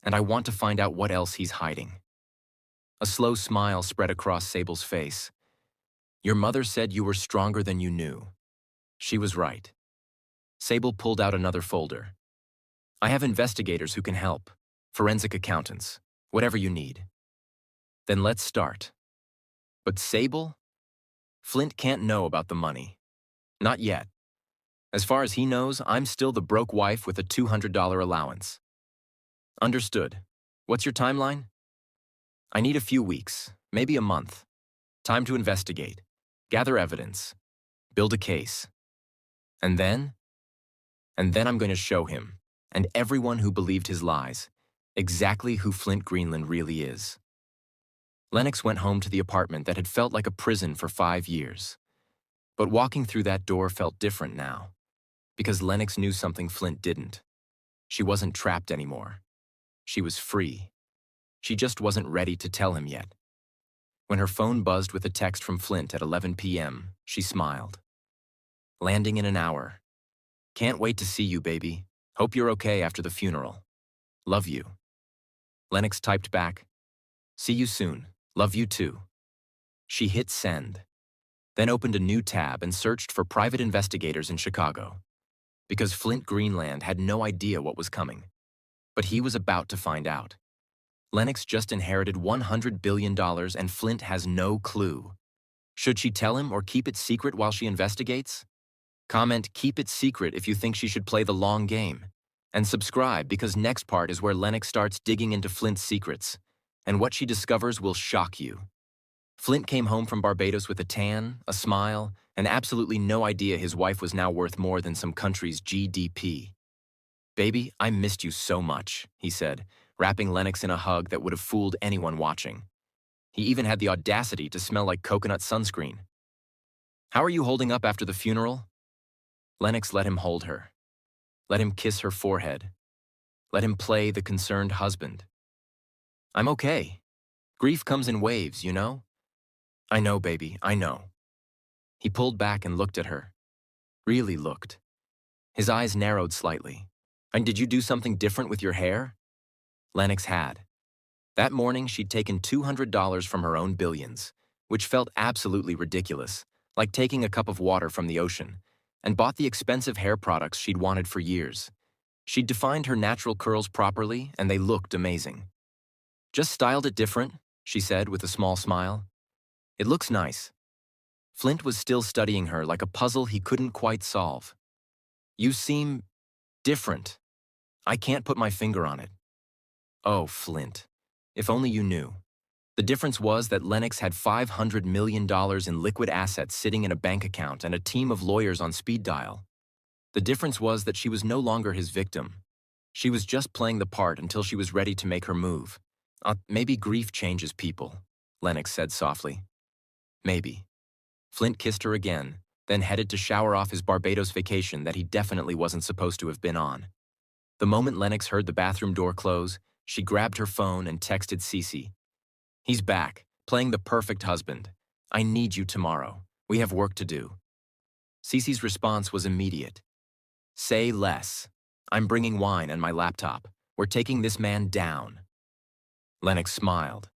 Speaker 1: And I want to find out what else he's hiding. A slow smile spread across Sable's face. Your mother said you were stronger than you knew. She was right. Sable pulled out another folder. I have investigators who can help. Forensic accountants. Whatever you need. Then let's start. But Sable? Flint can't know about the money. Not yet. As far as he knows, I'm still the broke wife with a $200 allowance. Understood. What's your timeline? I need a few weeks, maybe a month. Time to investigate, gather evidence, build a case. And then? And then I'm going to show him, and everyone who believed his lies, exactly who Flint Greenland really is. Lennox went home to the apartment that had felt like a prison for 5 years. But walking through that door felt different now, because Lennox knew something Flint didn't. She wasn't trapped anymore. She was free. She just wasn't ready to tell him yet. When her phone buzzed with a text from Flint at 11 p.m., she smiled. Landing in an hour. Can't wait to see you, baby. Hope you're okay after the funeral. Love you. Lennox typed back, see you soon. Love you too. She hit send, then opened a new tab and searched for private investigators in Chicago, because Flint Greenland had no idea what was coming. But he was about to find out. Lennox just inherited $100 billion and Flint has no clue. Should she tell him or keep it secret while she investigates? Comment "keep it secret" if you think she should play the long game. And subscribe because next part is where Lennox starts digging into Flint's secrets. And what she discovers will shock you. Flint came home from Barbados with a tan, a smile, and absolutely no idea his wife was now worth more than some country's GDP. "Baby, I missed you so much," he said, wrapping Lennox in a hug that would have fooled anyone watching. He even had the audacity to smell like coconut sunscreen. "How are you holding up after the funeral?" Lennox let him hold her. Let him kiss her forehead. Let him play the concerned husband. "I'm okay. Grief comes in waves, you know?" "I know, baby, I know." He pulled back and looked at her. Really looked. His eyes narrowed slightly. "And did you do something different with your hair?" Lennox had. That morning, she'd taken $200 from her own billions, which felt absolutely ridiculous, like taking a cup of water from the ocean, and bought the expensive hair products she'd wanted for years. She'd defined her natural curls properly, and they looked amazing. "Just styled it different," she said with a small smile. "It looks nice." Flint was still studying her like a puzzle he couldn't quite solve. "You seem different. I can't put my finger on it." Oh, Flint. If only you knew. The difference was that Lennox had $500 million in liquid assets sitting in a bank account and a team of lawyers on speed dial. The difference was that she was no longer his victim. She was just playing the part until she was ready to make her move. Maybe grief changes people," Lennox said softly. "Maybe." Flint kissed her again, then headed to shower off his Barbados vacation that he definitely wasn't supposed to have been on. The moment Lennox heard the bathroom door close, she grabbed her phone and texted Cece. "He's back, playing the perfect husband. I need you tomorrow. We have work to do." Cece's response was immediate. "Say less. I'm bringing wine and my laptop. We're taking this man down." Lennox smiled.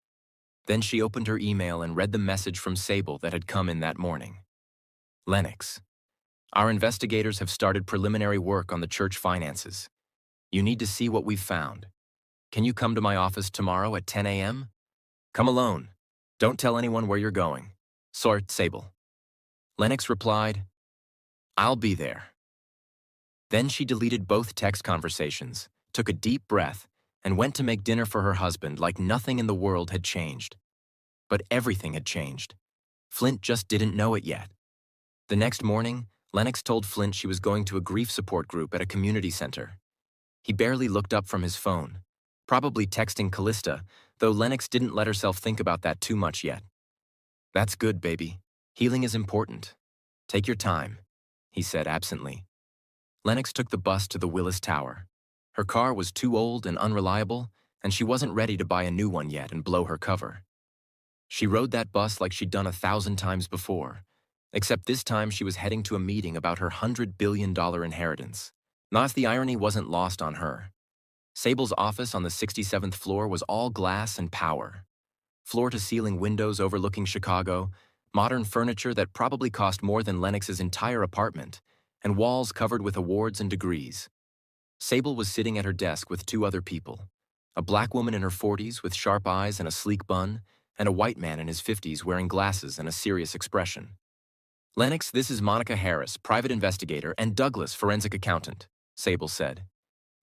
Speaker 1: Then she opened her email and read the message from Sable that had come in that morning. "Lennox, our investigators have started preliminary work on the church finances. You need to see what we've found. Can you come to my office tomorrow at 10 a.m.? Come alone. Don't tell anyone where you're going. Sort, Sable." Lennox replied, "I'll be there." Then she deleted both text conversations, took a deep breath, and went to make dinner for her husband like nothing in the world had changed. But everything had changed. Flint just didn't know it yet. The next morning, Lennox told Flint she was going to a grief support group at a community center. He barely looked up from his phone, probably texting Callista, though Lennox didn't let herself think about that too much yet. "That's good, baby. Healing is important. Take your time," he said absently. Lennox took the bus to the Willis Tower. Her car was too old and unreliable, and she wasn't ready to buy a new one yet and blow her cover. She rode that bus like she'd done 1,000 times before, except this time she was heading to a meeting about her $100 billion inheritance. Not if the irony wasn't lost on her. Sable's office on the 67th floor was all glass and power. Floor-to-ceiling windows overlooking Chicago, modern furniture that probably cost more than Lennox's entire apartment, and walls covered with awards and degrees. Sable was sitting at her desk with two other people, a black woman in her 40s with sharp eyes and a sleek bun, and a white man in his 50s wearing glasses and a serious expression. "Lennox, this is Monica Harris, private investigator, and Douglas, forensic accountant," Sable said.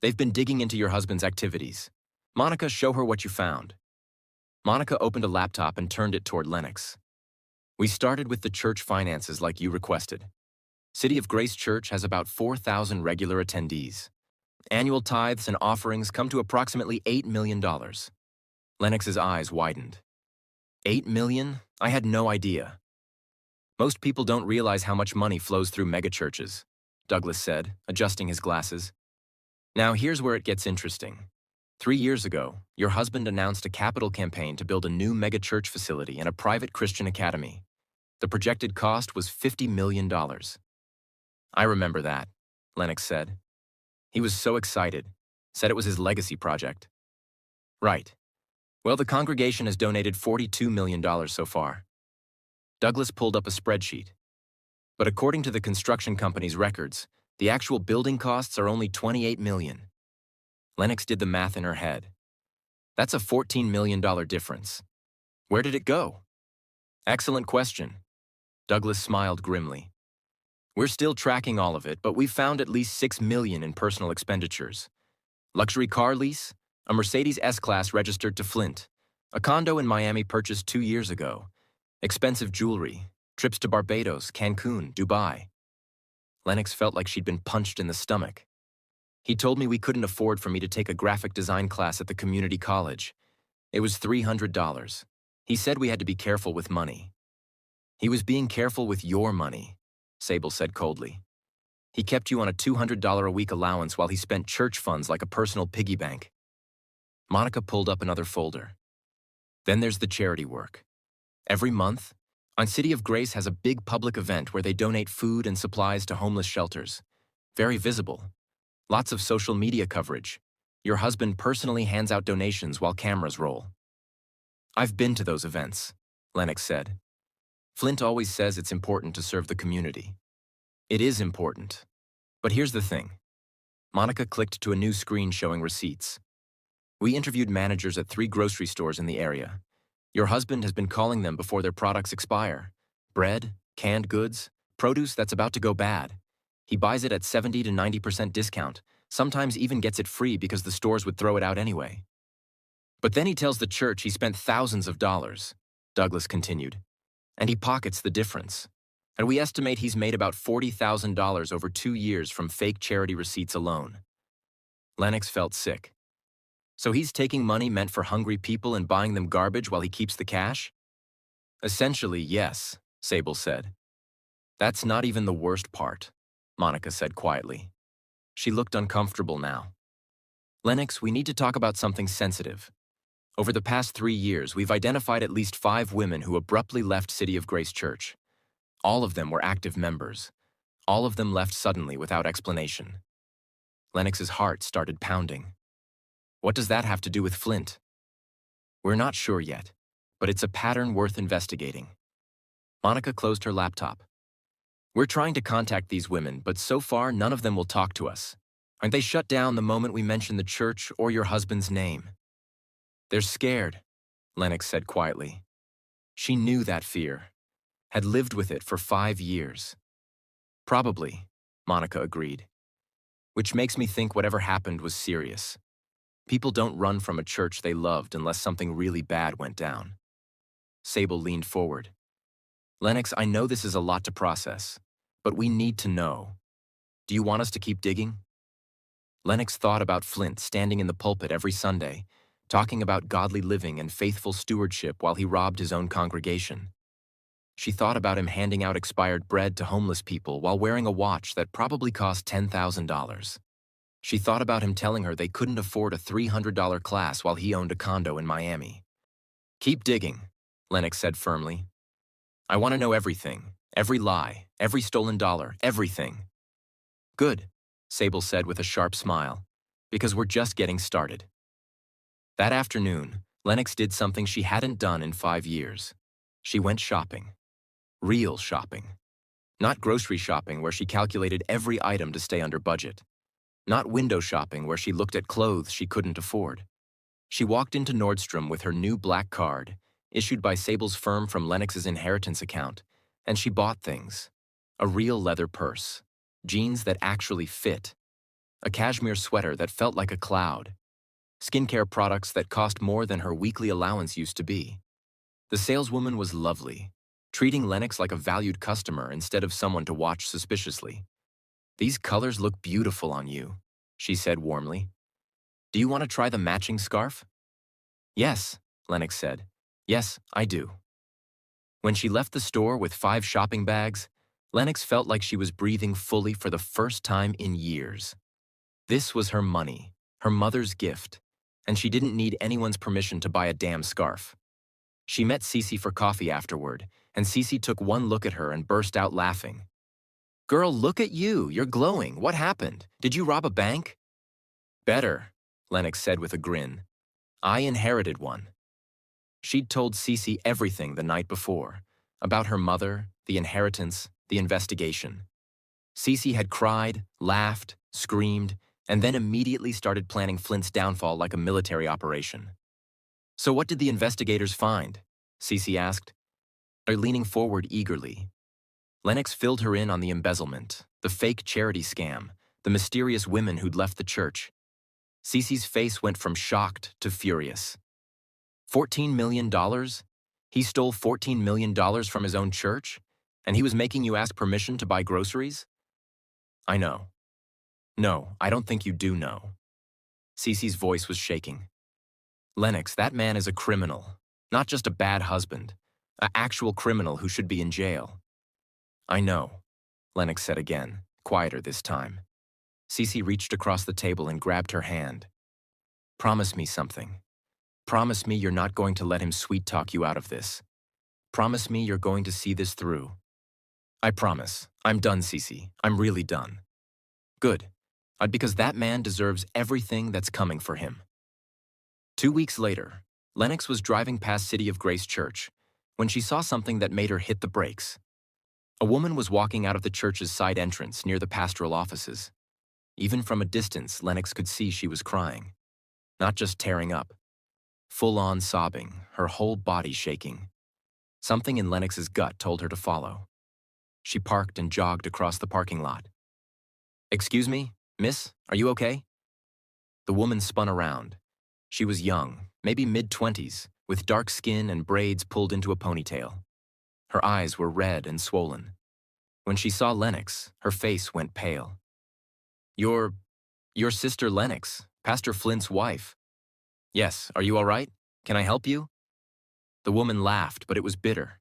Speaker 1: "They've been digging into your husband's activities. Monica, show her what you found." Monica opened a laptop and turned it toward Lennox. "We started with the church finances like you requested. City of Grace Church has about 4,000 regular attendees. Annual tithes and offerings come to approximately $8 million. Lennox's eyes widened. $8 million? I had no idea. "Most people don't realize how much money flows through megachurches," Douglas said, adjusting his glasses. "Now here's where it gets interesting. 3 years ago, your husband announced a capital campaign to build a new megachurch facility and a private Christian academy. The projected cost was $50 million. "I remember that," Lennox said. "He was so excited, said it was his legacy project." "Right. Well, the congregation has donated $42 million so far." Douglas pulled up a spreadsheet. "But according to the construction company's records, the actual building costs are only $28 million. Lennox did the math in her head. That's a $14 million difference. Where did it go? Excellent question. Douglas smiled grimly. We're still tracking all of it, but we've found at least $6 million in personal expenditures. Luxury car lease, a Mercedes S-Class registered to Flint, a condo in Miami purchased 2 years ago, expensive jewelry, trips to Barbados, Cancun, Dubai. Lennox felt like she'd been punched in the stomach. He told me we couldn't afford for me to take a graphic design class at the community college. It was $300. He said we had to be careful with money. He was being careful with your money, Sable said coldly. He kept you on a $200 a week allowance while he spent church funds like a personal piggy bank. Monica pulled up another folder. Then there's the charity work. Every month, City of Grace has a big public event where they donate food and supplies to homeless shelters. Very visible. Lots of social media coverage. Your husband personally hands out donations while cameras roll. I've been to those events, Lennox said. Flint always says it's important to serve the community. It is important. But here's the thing. Monica clicked to a new screen showing receipts. We interviewed managers at 3 grocery stores in the area. Your husband has been calling them before their products expire. Bread, canned goods, produce that's about to go bad. He buys it at 70 to 90% discount, sometimes even gets it free because the stores would throw it out anyway. But then he tells the church he spent thousands of dollars, Douglas continued, and he pockets the difference. And we estimate he's made about $40,000 over 2 years from fake charity receipts alone. Lennox felt sick. So he's taking money meant for hungry people and buying them garbage while he keeps the cash? Essentially, yes, Sable said. That's not even the worst part, Monica said quietly. She looked uncomfortable now. Lennox, we need to talk about something sensitive. Over the past 3 years, we've identified at least 5 women who abruptly left City of Grace Church. All of them were active members. All of them left suddenly without explanation. Lennox's heart started pounding. What does that have to do with Flint? We're not sure yet, but it's a pattern worth investigating. Monica closed her laptop. We're trying to contact these women, but so far none of them will talk to us. Aren't they shut down the moment we mention the church or your husband's name? They're scared, Lennox said quietly. She knew that fear, had lived with it for 5 years. Probably, Monica agreed. Which makes me think whatever happened was serious. People don't run from a church they loved unless something really bad went down. Sable leaned forward. Lennox, I know this is a lot to process, but we need to know. Do you want us to keep digging? Lennox thought about Flint standing in the pulpit every Sunday, talking about godly living and faithful stewardship while he robbed his own congregation. She thought about him handing out expired bread to homeless people while wearing a watch that probably cost $10,000. She thought about him telling her they couldn't afford a $300 class while he owned a condo in Miami. Keep digging, Lennox said firmly. I want to know everything, every lie, every stolen dollar, everything. Good, Sable said with a sharp smile, because we're just getting started. That afternoon, Lennox did something she hadn't done in 5 years. She went shopping. Real shopping. Not grocery shopping where she calculated every item to stay under budget. Not window shopping where she looked at clothes she couldn't afford. She walked into Nordstrom with her new black card, issued by Sable's firm from Lennox's inheritance account, and she bought things. A real leather purse, jeans that actually fit, a cashmere sweater that felt like a cloud, skincare products that cost more than her weekly allowance used to be. The saleswoman was lovely, treating Lennox like a valued customer instead of someone to watch suspiciously. These colors look beautiful on you, she said warmly. Do you want to try the matching scarf? Yes, Lennox said. Yes, I do. When she left the store with 5 shopping bags, Lennox felt like she was breathing fully for the first time in years. This was her money, her mother's gift, and she didn't need anyone's permission to buy a damn scarf. She met Cece for coffee afterward, and Cece took one look at her and burst out laughing. Girl, look at you, you're glowing. What happened? Did you rob a bank? Better, Lennox said with a grin. I inherited one. She'd told Cece everything the night before, about her mother, the inheritance, the investigation. Cece had cried, laughed, screamed, and then immediately started planning Flint's downfall like a military operation. "So what did the investigators find?" Cece asked, leaning forward eagerly. Lennox filled her in on the embezzlement, the fake charity scam, the mysterious women who'd left the church. Cece's face went from shocked to furious. $14 million? He stole $14 million from his own church? And he was making you ask permission to buy groceries? I know. No, I don't think you do know. Cece's voice was shaking. Lennox, that man is a criminal, not just a bad husband, an actual criminal who should be in jail. I know, Lennox said again, quieter this time. Cece reached across the table and grabbed her hand. Promise me something. Promise me you're not going to let him sweet-talk you out of this. Promise me you're going to see this through. I promise. I'm done, Cece. I'm really done. Good. Because that man deserves everything that's coming for him. 2 weeks later, Lennox was driving past City of Grace Church when she saw something that made her hit the brakes. A woman was walking out of the church's side entrance near the pastoral offices. Even from a distance, Lennox could see she was crying. Not just tearing up. Full-on sobbing, her whole body shaking. Something in Lennox's gut told her to follow. She parked and jogged across the parking lot. Excuse me, miss, are you okay? The woman spun around. She was young, maybe mid-20s, with dark skin and braids pulled into a ponytail. Her eyes were red and swollen. When she saw Lennox, her face went pale. Your sister Lennox, Pastor Flint's wife. Yes, are you all right? Can I help you? The woman laughed, but it was bitter.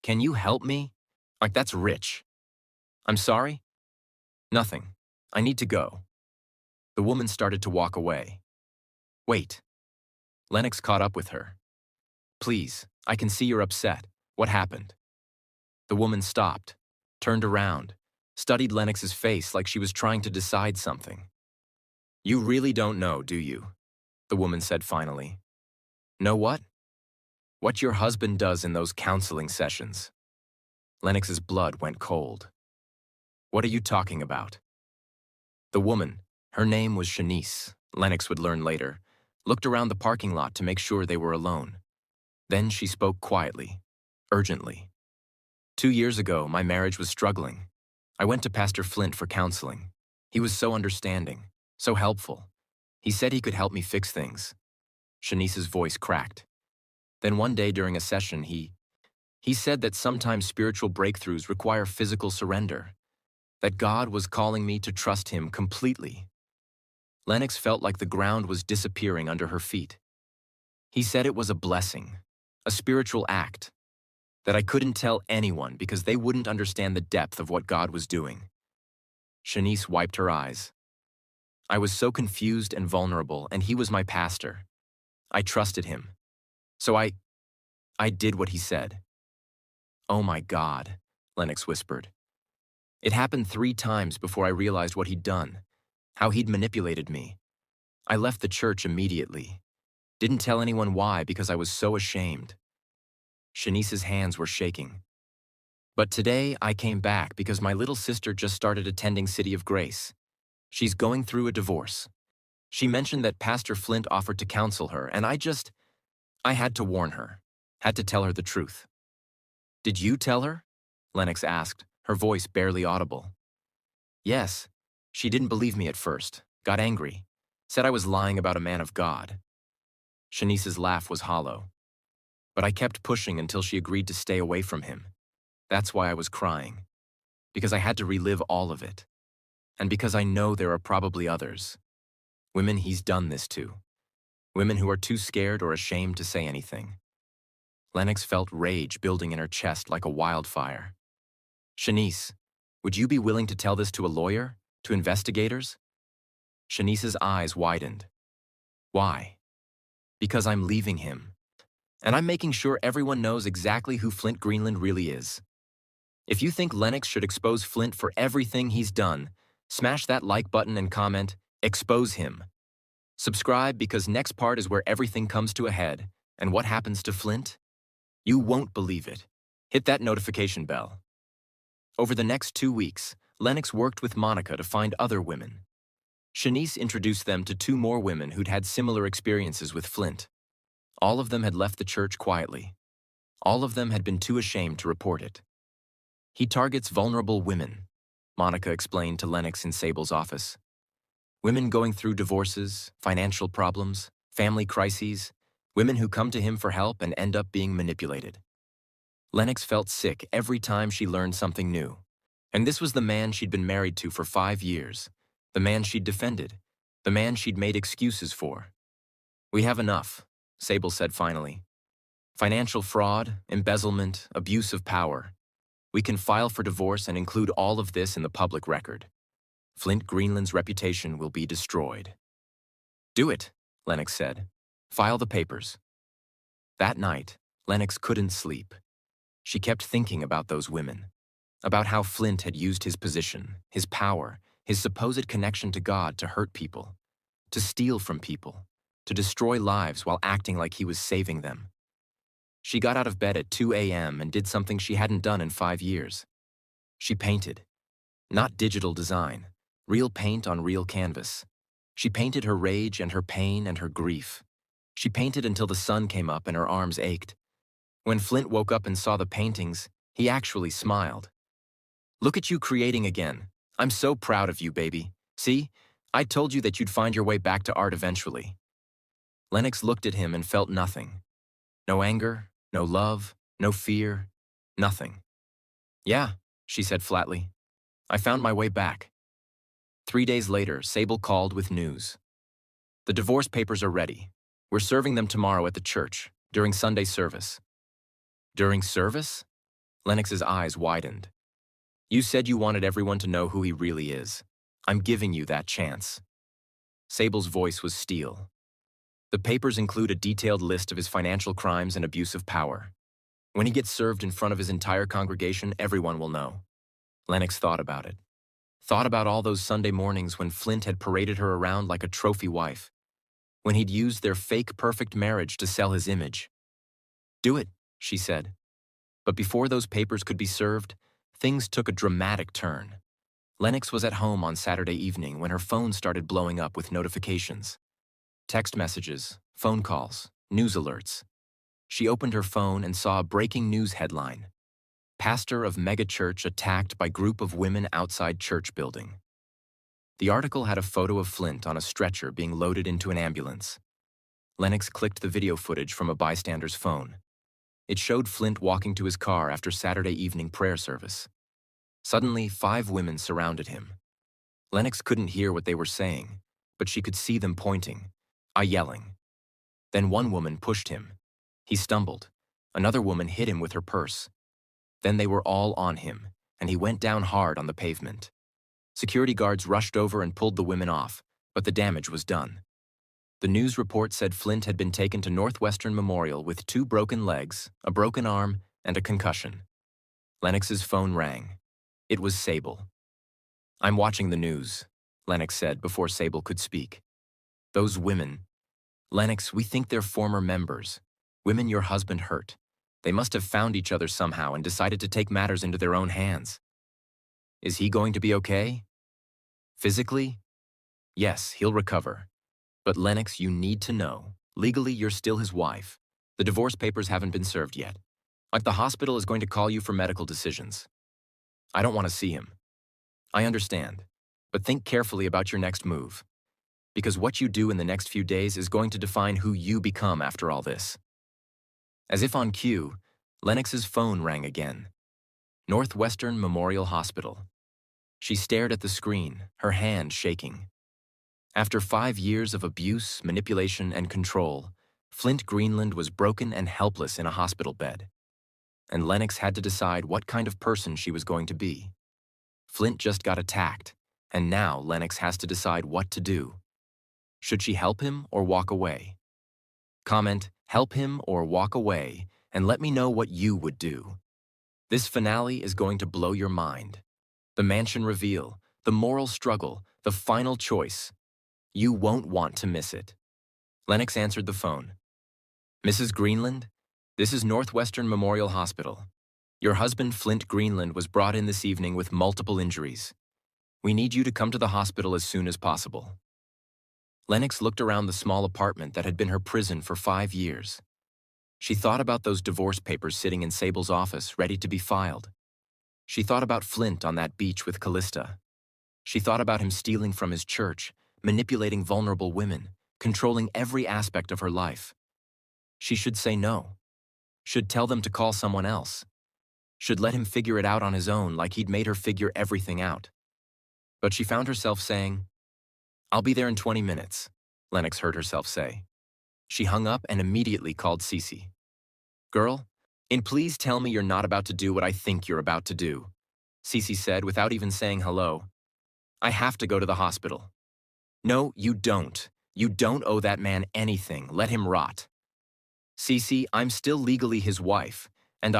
Speaker 1: Can you help me? Like, that's rich. I'm sorry? Nothing. I need to go. The woman started to walk away. Wait. Lennox caught up with her. Please, I can see you're upset. What happened? The woman stopped, turned around, studied Lennox's face like she was trying to decide something. You really don't know, do you? The woman said finally. Know what? What your husband does in those counseling sessions. Lennox's blood went cold. What are you talking about? The woman, her name was Shanice, Lennox would learn later, looked around the parking lot to make sure they were alone. Then she spoke quietly, urgently. 2 years ago, my marriage was struggling. I went to Pastor Flint for counseling. He was so understanding, so helpful. He said he could help me fix things. Shanice's voice cracked. Then one day during a session, he said that sometimes spiritual breakthroughs require physical surrender, that God was calling me to trust him completely. Lennox felt like the ground was disappearing under her feet. He said it was a blessing, a spiritual act, that I couldn't tell anyone because they wouldn't understand the depth of what God was doing. Shanice wiped her eyes. I was so confused and vulnerable, and he was my pastor. I trusted him. So I did what he said. Oh my God, Lennox whispered. It happened 3 times before I realized what he'd done, how he'd manipulated me. I left the church immediately. Didn't tell anyone why because I was so ashamed. Shanice's hands were shaking. But today I came back because my little sister just started attending City of Grace. She's going through a divorce. She mentioned that Pastor Flint offered to counsel her, and I had to warn her, had to tell her the truth. Did you tell her? Lennox asked, her voice barely audible. Yes. She didn't believe me at first, got angry, said I was lying about a man of God. Shanice's laugh was hollow. But I kept pushing until she agreed to stay away from him. That's why I was crying. Because I had to relive all of it. And because I know there are probably others. Women he's done this to. Women who are too scared or ashamed to say anything. Lennox felt rage building in her chest like a wildfire. Shanice, would you be willing to tell this to a lawyer? To investigators? Shanice's eyes widened. Why? Because I'm leaving him. And I'm making sure everyone knows exactly who Flint Greenland really is. If you think Lennox should expose Flint for everything he's done, smash that like button and comment, expose him. Subscribe because next part is where everything comes to a head. And what happens to Flint? You won't believe it. Hit that notification bell. Over the next 2 weeks, Lennox worked with Monica to find other women. Shanice introduced them to two more women who'd had similar experiences with Flint. All of them had left the church quietly. All of them had been too ashamed to report it. He targets vulnerable women, Monica explained to Lennox in Sable's office. Women going through divorces, financial problems, family crises, women who come to him for help and end up being manipulated. Lennox felt sick every time she learned something new. And this was the man she'd been married to for 5 years, the man she'd defended, the man she'd made excuses for. "We have enough," Sable said finally. "Financial fraud, embezzlement, abuse of power. We can file for divorce and include all of this in the public record. Flint Greenland's reputation will be destroyed." "Do it," Lennox said. "File the papers." That night, Lennox couldn't sleep. She kept thinking about those women, about how Flint had used his position, his power, his supposed connection to God to hurt people, to steal from people, to destroy lives while acting like he was saving them. She got out of bed at 2 a.m. and did something she hadn't done in 5 years. She painted. Not digital design, real paint on real canvas. She painted her rage and her pain and her grief. She painted until the sun came up and her arms ached. When Flint woke up and saw the paintings, he actually smiled. "Look at you creating again. I'm so proud of you, baby. See? I told you that you'd find your way back to art eventually." Lennox looked at him and felt nothing. No anger, no love, no fear, nothing. "Yeah," she said flatly. "I found my way back." 3 days later, Sable called with news. "The divorce papers are ready. We're serving them tomorrow at the church, during Sunday service." "During service?" Lennox's eyes widened. "You said you wanted everyone to know who he really is. I'm giving you that chance." Sable's voice was steel. "The papers include a detailed list of his financial crimes and abuse of power. When he gets served in front of his entire congregation, everyone will know." Lennox thought about it. Thought about all those Sunday mornings when Flint had paraded her around like a trophy wife, when he'd used their fake perfect marriage to sell his image. "Do it," she said. But before those papers could be served, things took a dramatic turn. Lennox was at home on Saturday evening when her phone started blowing up with notifications. Text messages, phone calls, news alerts. She opened her phone and saw a breaking news headline: "Pastor of megachurch attacked by group of women outside church building." The article had a photo of Flint on a stretcher being loaded into an ambulance. Lennox clicked the video footage from a bystander's phone. It showed Flint walking to his car after Saturday evening prayer service. Suddenly, 5 women surrounded him. Lennox couldn't hear what they were saying, but she could see them pointing, yelling. Then one woman pushed him. He stumbled. Another woman hit him with her purse. Then they were all on him, and he went down hard on the pavement. Security guards rushed over and pulled the women off, but the damage was done. The news report said Flint had been taken to Northwestern Memorial with 2 broken legs, a broken arm, and a concussion. Lennox's phone rang. It was Sable. "I'm watching the news," Lennox said before Sable could speak. "Those women. Lennox, we think they're former members. Women your husband hurt. They must have found each other somehow and decided to take matters into their own hands." "Is he going to be okay?" "Physically? Yes, he'll recover. But Lennox, you need to know, legally you're still his wife. The divorce papers haven't been served yet. Like the hospital is going to call you for medical decisions. I don't want to see him. I understand, but think carefully about your next move. Because what you do in the next few days is going to define who you become after all this." As if on cue, Lennox's phone rang again. Northwestern Memorial Hospital. She stared at the screen, her hand shaking. After 5 years of abuse, manipulation, and control, Flint Greenland was broken and helpless in a hospital bed. And Lennox had to decide what kind of person she was going to be. Flint just got attacked, and now Lennox has to decide what to do. Should she help him or walk away? Comment, "Help him or walk away," and let me know what you would do. This finale is going to blow your mind. The mansion reveal, the moral struggle, the final choice. You won't want to miss it. Lennox answered the phone. "Mrs. Greenland, this is Northwestern Memorial Hospital. Your husband, Flint Greenland, was brought in this evening with multiple injuries. We need you to come to the hospital as soon as possible." Lennox looked around the small apartment that had been her prison for 5 years. She thought about those divorce papers sitting in Sable's office, ready to be filed. She thought about Flint on that beach with Callista. She thought about him stealing from his church, manipulating vulnerable women, controlling every aspect of her life. She should say no. Should tell them to call someone else. Should let him figure it out on his own like he'd made her figure everything out. But she found herself saying, "I'll be there in 20 minutes, Lennox heard herself say. She hung up and immediately called Cece. "Girl, please tell me you're not about to do what I think you're about to do," Cece said without even saying hello. "I have to go to the hospital." "No, you don't. You don't owe that man anything. Let him rot." "Cece, I'm still legally his wife, and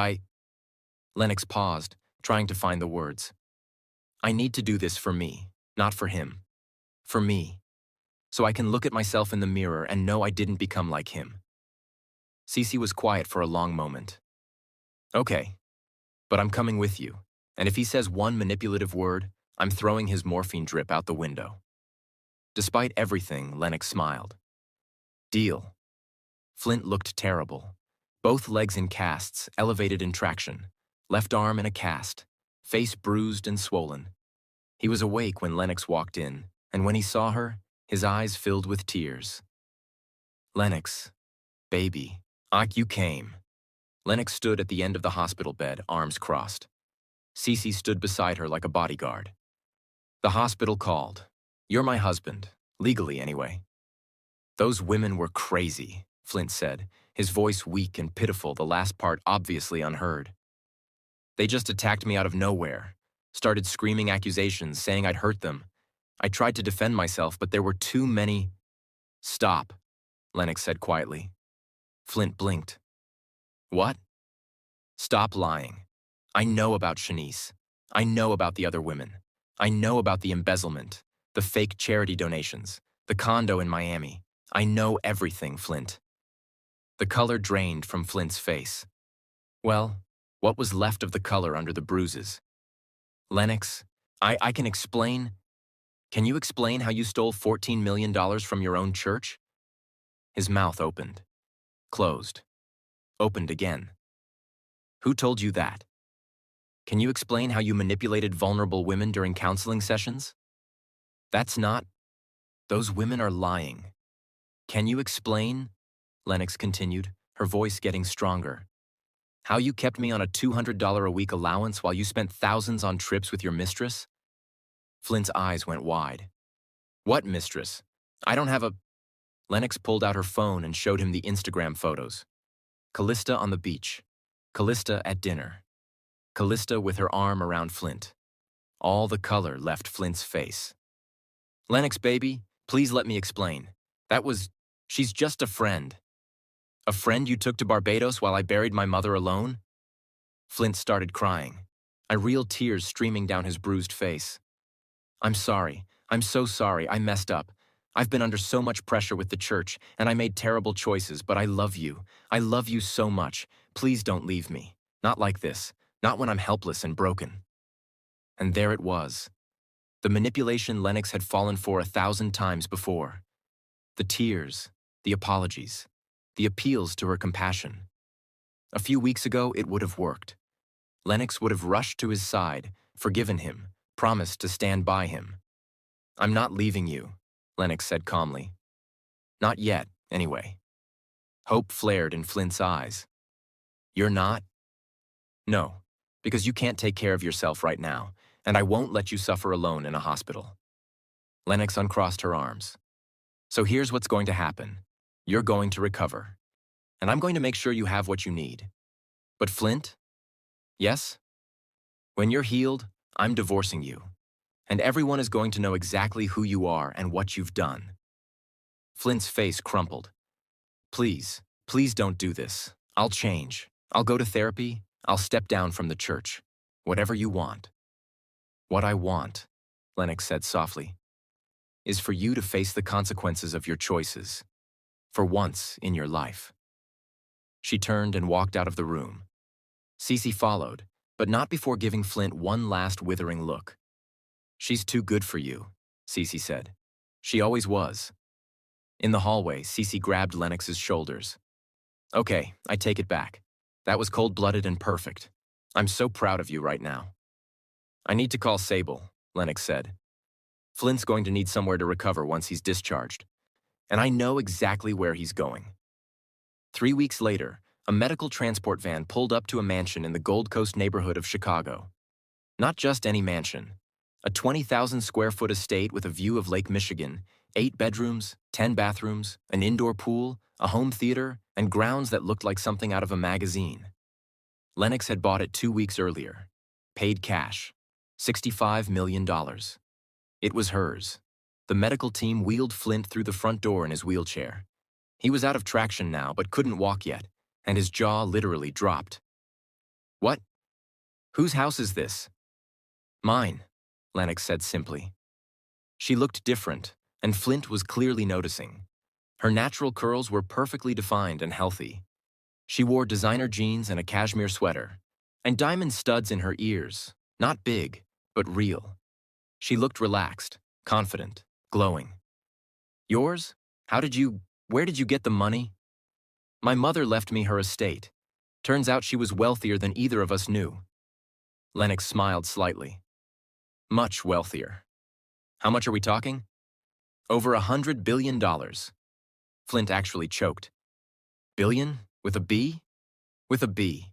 Speaker 1: Lennox paused, trying to find the words. "I need to do this for me, not for him. For me. So I can look at myself in the mirror and know I didn't become like him." Cece was quiet for a long moment. "Okay, but I'm coming with you, and if he says one manipulative word, I'm throwing his morphine drip out the window." Despite everything, Lennox smiled. "Deal." Flint looked terrible. Both legs in casts, elevated in traction. Left arm in a cast. Face bruised and swollen. He was awake when Lennox walked in, and when he saw her, his eyes filled with tears. "Lennox, baby, you came." Lennox stood at the end of the hospital bed, arms crossed. Cece stood beside her like a bodyguard. "The hospital called. You're my husband, legally anyway." "Those women were crazy," Flint said, his voice weak and pitiful, the last part obviously unheard. "They just attacked me out of nowhere, started screaming accusations, saying I'd hurt them. I tried to defend myself, but there were too many." "Stop," Lennox said quietly. Flint blinked. "What?" "Stop lying. I know about Shanice. I know about the other women. I know about the embezzlement, the fake charity donations, the condo in Miami. I know everything, Flint." The color drained from Flint's face. Well, what was left of the color under the bruises? "Lennox, I can explain. Can you explain how you stole $14 million from your own church?" His mouth opened. Closed. Opened again. "Who told you that? Can you explain how you manipulated vulnerable women during counseling sessions?" "That's not. Those women are lying." "Can you explain?" Lennox continued, her voice getting stronger. "How you kept me on a $200 a week allowance while you spent thousands on trips with your mistress?" Flint's eyes went wide. "What mistress? I don't have a—" Lennox pulled out her phone and showed him the Instagram photos. Callista on the beach. Callista at dinner. Callista with her arm around Flint. All the color left Flint's face. "Lennox, baby, please let me explain. She's just a friend." "A friend you took to Barbados while I buried my mother alone?" Flint started crying, real tears streaming down his bruised face. "I'm sorry. I'm so sorry. I messed up. I've been under so much pressure with the church, and I made terrible choices, but I love you. I love you so much. Please don't leave me. Not like this. Not when I'm helpless and broken." And there it was. The manipulation Lennox had fallen for 1,000 times before. The tears, the apologies, the appeals to her compassion. A few weeks ago, it would have worked. Lennox would have rushed to his side, forgiven him, promised to stand by him. "I'm not leaving you," Lennox said calmly. "Not yet, anyway." Hope flared in Flint's eyes. "You're not?" "No, because you can't take care of yourself right now, and I won't let you suffer alone in a hospital." Lennox uncrossed her arms. "So here's what's going to happen. You're going to recover, and I'm going to make sure you have what you need. But Flint? Yes? When you're healed, I'm divorcing you, and everyone is going to know exactly who you are and what you've done." Flint's face crumpled. "Please, please don't do this. I'll change. I'll go to therapy. I'll step down from the church. Whatever you want." "What I want," Lennox said softly, "is for you to face the consequences of your choices. For once in your life." She turned and walked out of the room. Cece followed, but not before giving Flint one last withering look. "She's too good for you," Cece said. "She always was." In the hallway, Cece grabbed Lennox's shoulders. Okay, I take it back. That was cold-blooded and perfect. I'm so proud of you right now. I need to call Sable, Lennox said. Flint's going to need somewhere to recover once he's discharged. And I know exactly where he's going. 3 weeks later, a medical transport van pulled up to a mansion in the Gold Coast neighborhood of Chicago. Not just any mansion. A 20,000-square-foot estate with a view of Lake Michigan, 8 bedrooms, 10 bathrooms, an indoor pool, a home theater, and grounds that looked like something out of a magazine. Lennox had bought it 2 weeks earlier. Paid cash. $65 million. It was hers. The medical team wheeled Flint through the front door in his wheelchair. He was out of traction now, but couldn't walk yet, and his jaw literally dropped. What? Whose house is this? Mine, Lennox said simply. She looked different, and Flint was clearly noticing. Her natural curls were perfectly defined and healthy. She wore designer jeans and a cashmere sweater, and diamond studs in her ears, not big, but real. She looked relaxed, confident, glowing. Yours? Where did you get the money? My mother left me her estate. Turns out she was wealthier than either of us knew. Lennox smiled slightly. Much wealthier. How much are we talking? Over $100 billion. Flint actually choked. Billion? With a B? With a B.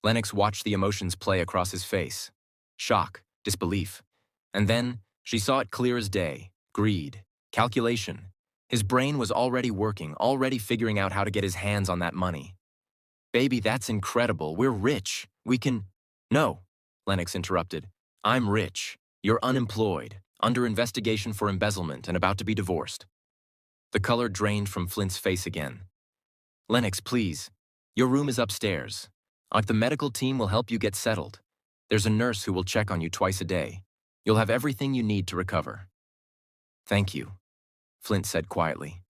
Speaker 1: Lennox watched the emotions play across his face. Shock, disbelief. And then, she saw it clear as day. Greed. Calculation. His brain was already working, already figuring out how to get his hands on that money. Baby, that's incredible. We're rich. We can… No, Lennox interrupted. I'm rich. You're unemployed, under investigation for embezzlement and about to be divorced. The color drained from Flint's face again. Lennox, please. Your room is upstairs. The medical team will help you get settled. There's a nurse who will check on you twice a day. You'll have everything you need to recover. Thank you, Flint said quietly.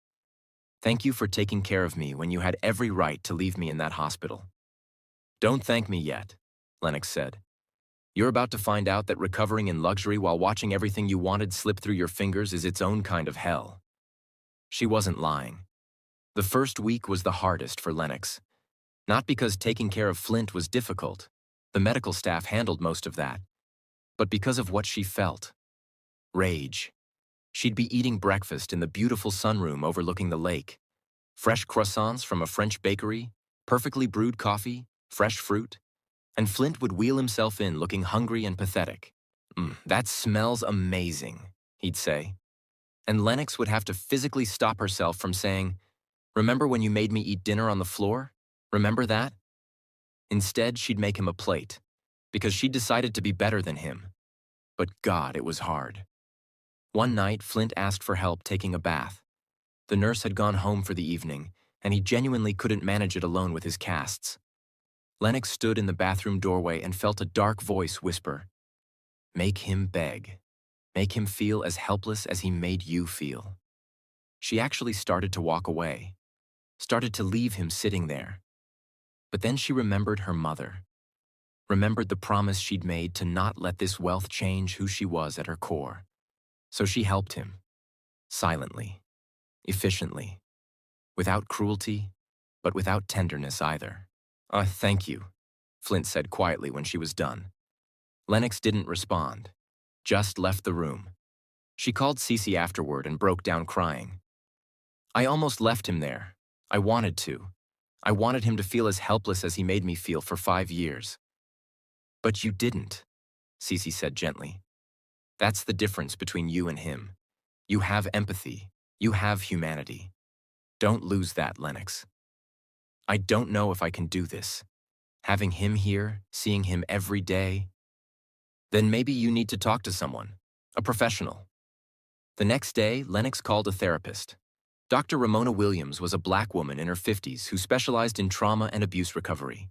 Speaker 1: Thank you for taking care of me when you had every right to leave me in that hospital. Don't thank me yet, Lennox said. You're about to find out that recovering in luxury while watching everything you wanted slip through your fingers is its own kind of hell. She wasn't lying. The first week was the hardest for Lennox. Not because taking care of Flint was difficult. The medical staff handled most of that. But because of what she felt. Rage. She'd be eating breakfast in the beautiful sunroom overlooking the lake. Fresh croissants from a French bakery, perfectly brewed coffee, fresh fruit. And Flint would wheel himself in looking hungry and pathetic. That smells amazing, he'd say. And Lennox would have to physically stop herself from saying, remember when you made me eat dinner on the floor? Remember that? Instead, she'd make him a plate, because she'd decided to be better than him. But God, it was hard. One night, Flint asked for help taking a bath. The nurse had gone home for the evening, and he genuinely couldn't manage it alone with his casts. Lennox stood in the bathroom doorway and felt a dark voice whisper, make him beg. Make him feel as helpless as he made you feel. She actually started to walk away, started to leave him sitting there. But then she remembered her mother, remembered the promise she'd made to not let this wealth change who she was at her core. So she helped him, silently, efficiently, without cruelty, but without tenderness either. Thank you, Flint said quietly when she was done. Lennox didn't respond, just left the room. She called Cece afterward and broke down crying. I almost left him there. I wanted to. I wanted him to feel as helpless as he made me feel for 5 years. But you didn't, Cece said gently. That's the difference between you and him. You have empathy. You have humanity. Don't lose that, Lennox. I don't know if I can do this. Having him here, seeing him every day. Then maybe you need to talk to someone, a professional. The next day, Lennox called a therapist. Dr. Ramona Williams was a black woman in her 50s who specialized in trauma and abuse recovery.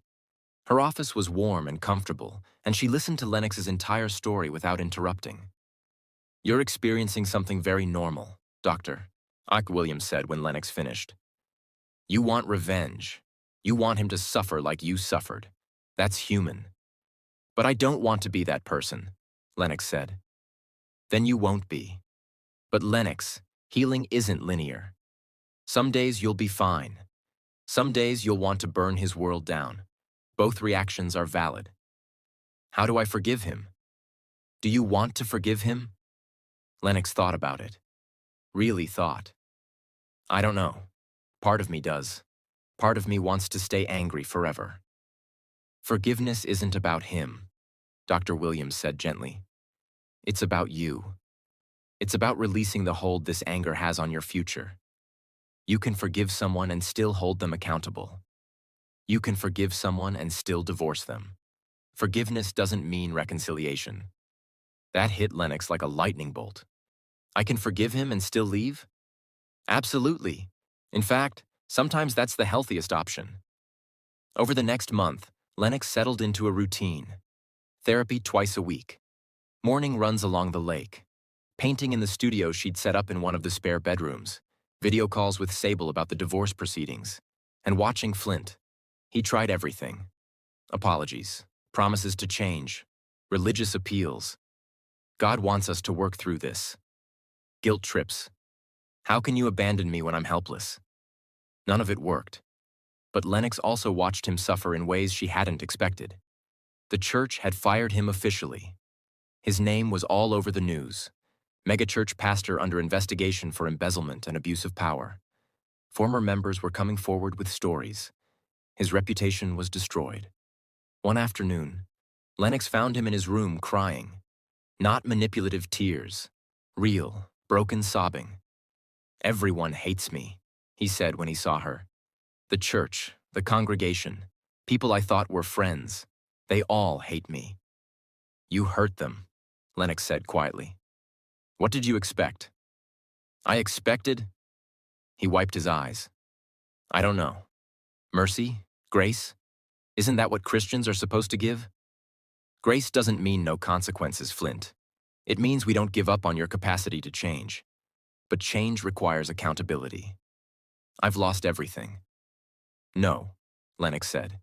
Speaker 1: Her office was warm and comfortable, and she listened to Lennox's entire story without interrupting. You're experiencing something very normal, Doctor, Williams said when Lennox finished. You want revenge. You want him to suffer like you suffered. That's human. But I don't want to be that person, Lennox said. Then you won't be. But Lennox, healing isn't linear. Some days you'll be fine. Some days you'll want to burn his world down. Both reactions are valid. How do I forgive him? Do you want to forgive him? Lennox thought about it. Really thought. I don't know. Part of me does. Part of me wants to stay angry forever. Forgiveness isn't about him, Dr. Williams said gently. It's about you. It's about releasing the hold this anger has on your future. You can forgive someone and still hold them accountable. You can forgive someone and still divorce them. Forgiveness doesn't mean reconciliation. That hit Lennox like a lightning bolt. I can forgive him and still leave? Absolutely. In fact, sometimes that's the healthiest option. Over the next month, Lennox settled into a routine. Therapy twice a week. Morning runs along the lake. Painting in the studio she'd set up in one of the spare bedrooms. Video calls with Sable about the divorce proceedings. And watching Flint. He tried everything. Apologies. Promises to change. Religious appeals. God wants us to work through this. Guilt trips. How can you abandon me when I'm helpless? None of it worked. But Lennox also watched him suffer in ways she hadn't expected. The church had fired him officially. His name was all over the news. Megachurch pastor under investigation for embezzlement and abuse of power. Former members were coming forward with stories. His reputation was destroyed. One afternoon, Lennox found him in his room crying. Not manipulative tears. Real, broken sobbing. Everyone hates me, he said when he saw her. The church, the congregation, people I thought were friends, they all hate me. You hurt them, Lennox said quietly. What did you expect? I expected? He wiped his eyes. I don't know. Mercy? Grace? Isn't that what Christians are supposed to give? Grace doesn't mean no consequences, Flint. It means we don't give up on your capacity to change. But change requires accountability. I've lost everything. No, Lennox said.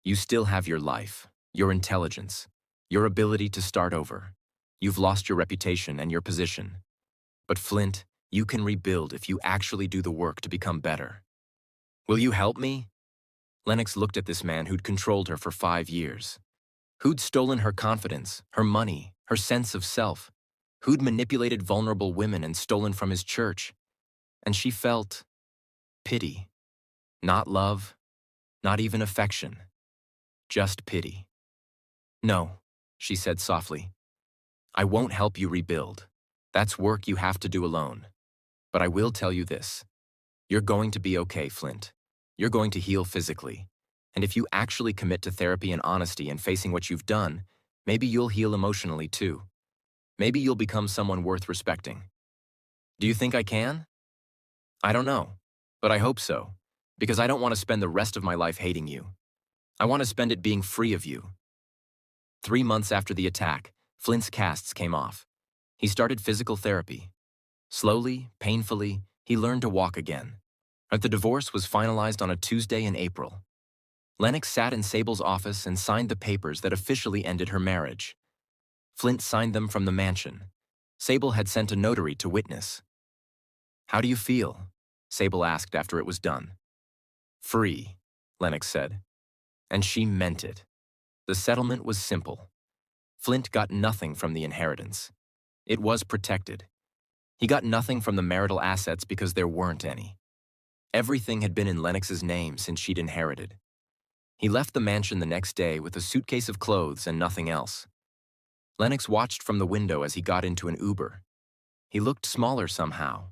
Speaker 1: You still have your life, your intelligence, your ability to start over. You've lost your reputation and your position. But Flint, you can rebuild if you actually do the work to become better. Will you help me? Lennox looked at this man who'd controlled her for 5 years. Who'd stolen her confidence, her money, her sense of self. Who'd manipulated vulnerable women and stolen from his church. And she felt pity. Not love, not even affection. Just pity. No, she said softly. I won't help you rebuild. That's work you have to do alone. But I will tell you this. You're going to be okay, Flint. You're going to heal physically. And if you actually commit to therapy and honesty and facing what you've done, maybe you'll heal emotionally too. Maybe you'll become someone worth respecting. Do you think I can? I don't know, but I hope so, because I don't want to spend the rest of my life hating you. I want to spend it being free of you. 3 months after the attack, Flint's casts came off. He started physical therapy. Slowly, painfully, he learned to walk again. The divorce was finalized on a Tuesday in April. Lennox sat in Sable's office and signed the papers that officially ended her marriage. Flint signed them from the mansion. Sable had sent a notary to witness. How do you feel? Sable asked after it was done. Free, Lennox said. And she meant it. The settlement was simple. Flint got nothing from the inheritance. It was protected. He got nothing from the marital assets because there weren't any. Everything had been in Lennox's name since she'd inherited. He left the mansion the next day with a suitcase of clothes and nothing else. Lennox watched from the window as he got into an Uber. He looked smaller somehow.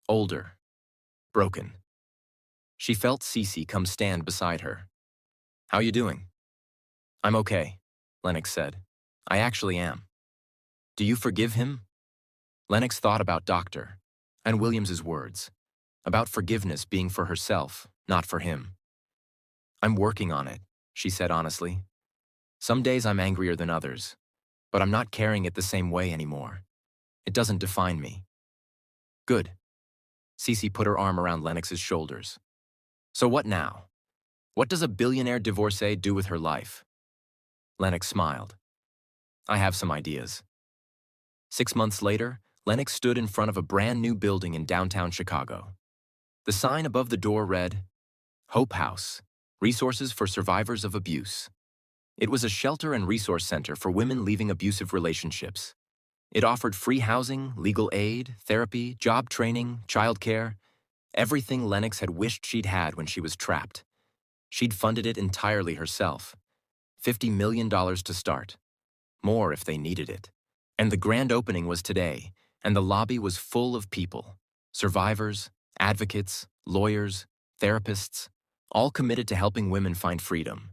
Speaker 1: Older. Broken. She felt Cece come stand beside her. How you doing? I'm okay, Lennox said. I actually am. Do you forgive him? Lennox thought about Dr. and Williams's words, about forgiveness being for herself, not for him. I'm working on it, she said honestly. Some days I'm angrier than others, but I'm not carrying it the same way anymore. It doesn't define me. Good. Cece put her arm around Lennox's shoulders. So what now? What does a billionaire divorcee do with her life? Lennox smiled. I have some ideas. 6 months later, Lennox stood in front of a brand new building in downtown Chicago. The sign above the door read, Hope House, Resources for Survivors of Abuse. It was a shelter and resource center for women leaving abusive relationships. It offered free housing, legal aid, therapy, job training, childcare, everything Lennox had wished she'd had when she was trapped. She'd funded it entirely herself. $50 million to start. More if they needed it. And the grand opening was today, and the lobby was full of people. Survivors, advocates, lawyers, therapists, all committed to helping women find freedom.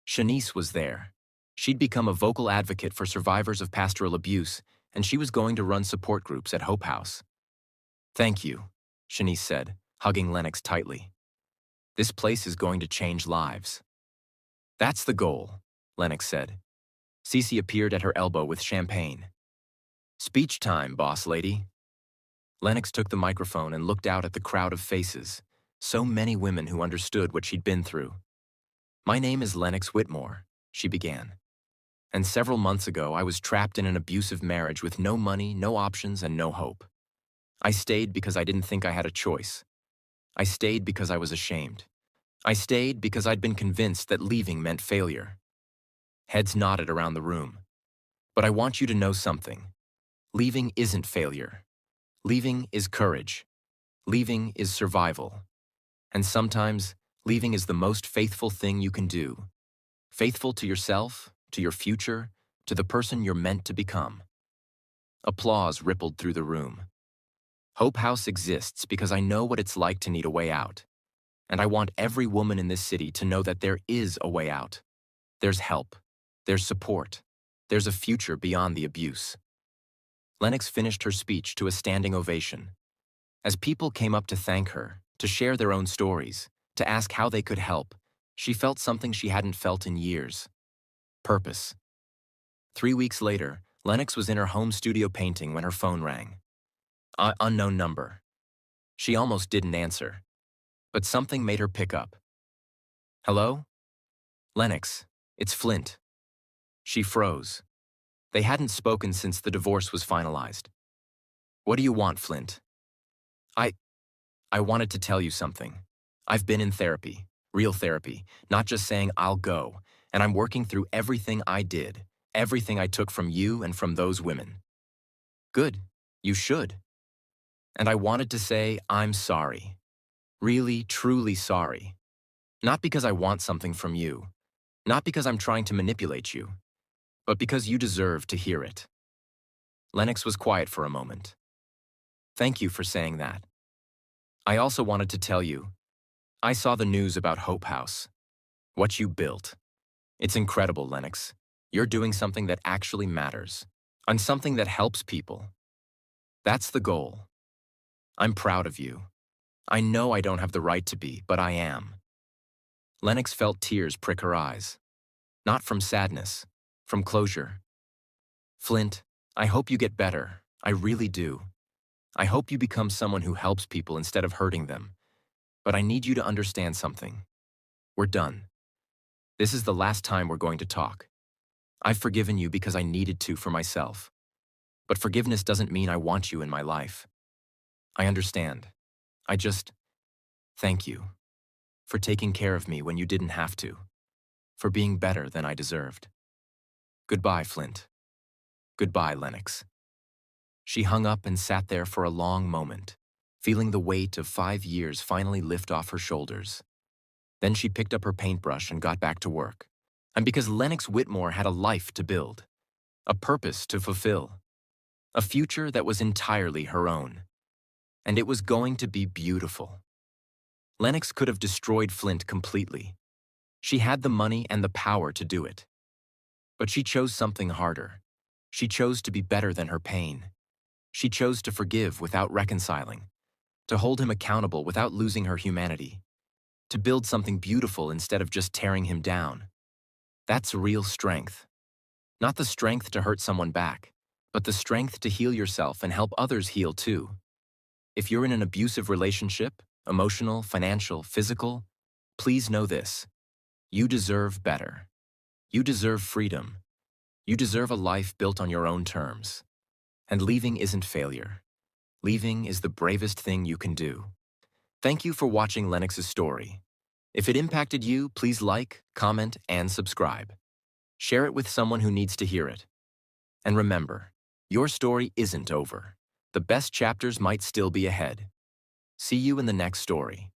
Speaker 1: Shanice was there. She'd become a vocal advocate for survivors of pastoral abuse, and she was going to run support groups at Hope House. Thank you, Shanice said, hugging Lennox tightly. This place is going to change lives. That's the goal, Lennox said. Cece appeared at her elbow with champagne. Speech time, boss lady. Lennox took the microphone and looked out at the crowd of faces, so many women who understood what she'd been through. My name is Lennox Whitmore, she began. And several months ago, I was trapped in an abusive marriage with no money, no options, and no hope. I stayed because I didn't think I had a choice. I stayed because I was ashamed. I stayed because I'd been convinced that leaving meant failure. Heads nodded around the room. But I want you to know something. Leaving isn't failure. Leaving is courage. Leaving is survival. And sometimes, leaving is the most faithful thing you can do. Faithful to yourself, to your future, to the person you're meant to become. Applause rippled through the room. Hope House exists because I know what it's like to need a way out. And I want every woman in this city to know that there is a way out. There's help. There's support. There's a future beyond the abuse. Lennox finished her speech to a standing ovation. As people came up to thank her, to share their own stories, to ask how they could help, she felt something she hadn't felt in years. Purpose. 3 weeks later, Lennox was in her home studio painting when her phone rang. Unknown number. She almost didn't answer. But something made her pick up. Hello? Lennox, it's Flint. She froze. They hadn't spoken since the divorce was finalized. What do you want, Flint? I wanted to tell you something. I've been in therapy, real therapy, not just saying I'll go, and I'm working through everything I did, everything I took from you and from those women. Good, you should. And I wanted to say I'm sorry. Really, truly sorry. Not because I want something from you, not because I'm trying to manipulate you, but because you deserve to hear it. Lennox was quiet for a moment. Thank you for saying that. I also wanted to tell you, I saw the news about Hope House. What you built. It's incredible, Lennox. You're doing something that actually matters, and something that helps people. That's the goal. I'm proud of you. I know I don't have the right to be, but I am. Lennox felt tears prick her eyes. Not from sadness, from closure. Flint, I hope you get better. I really do. I hope you become someone who helps people instead of hurting them. But I need you to understand something. We're done. This is the last time we're going to talk. I've forgiven you because I needed to for myself. But forgiveness doesn't mean I want you in my life. I understand. Thank you. For taking care of me when you didn't have to. For being better than I deserved. Goodbye, Flint. Goodbye, Lennox. She hung up and sat there for a long moment, feeling the weight of 5 years finally lift off her shoulders. Then she picked up her paintbrush and got back to work. And because Lennox Whitmore had a life to build, a purpose to fulfill, a future that was entirely her own. And it was going to be beautiful. Lennox could have destroyed Flint completely. She had the money and the power to do it. But she chose something harder. She chose to be better than her pain. She chose to forgive without reconciling, to hold him accountable without losing her humanity, to build something beautiful instead of just tearing him down. That's real strength. Not the strength to hurt someone back, but the strength to heal yourself and help others heal too. If you're in an abusive relationship, emotional, financial, physical, please know this. You deserve better. You deserve freedom. You deserve a life built on your own terms. And leaving isn't failure. Leaving is the bravest thing you can do. Thank you for watching Lennox's story. If it impacted you, please like, comment, and subscribe. Share it with someone who needs to hear it. And remember, your story isn't over. The best chapters might still be ahead. See you in the next story.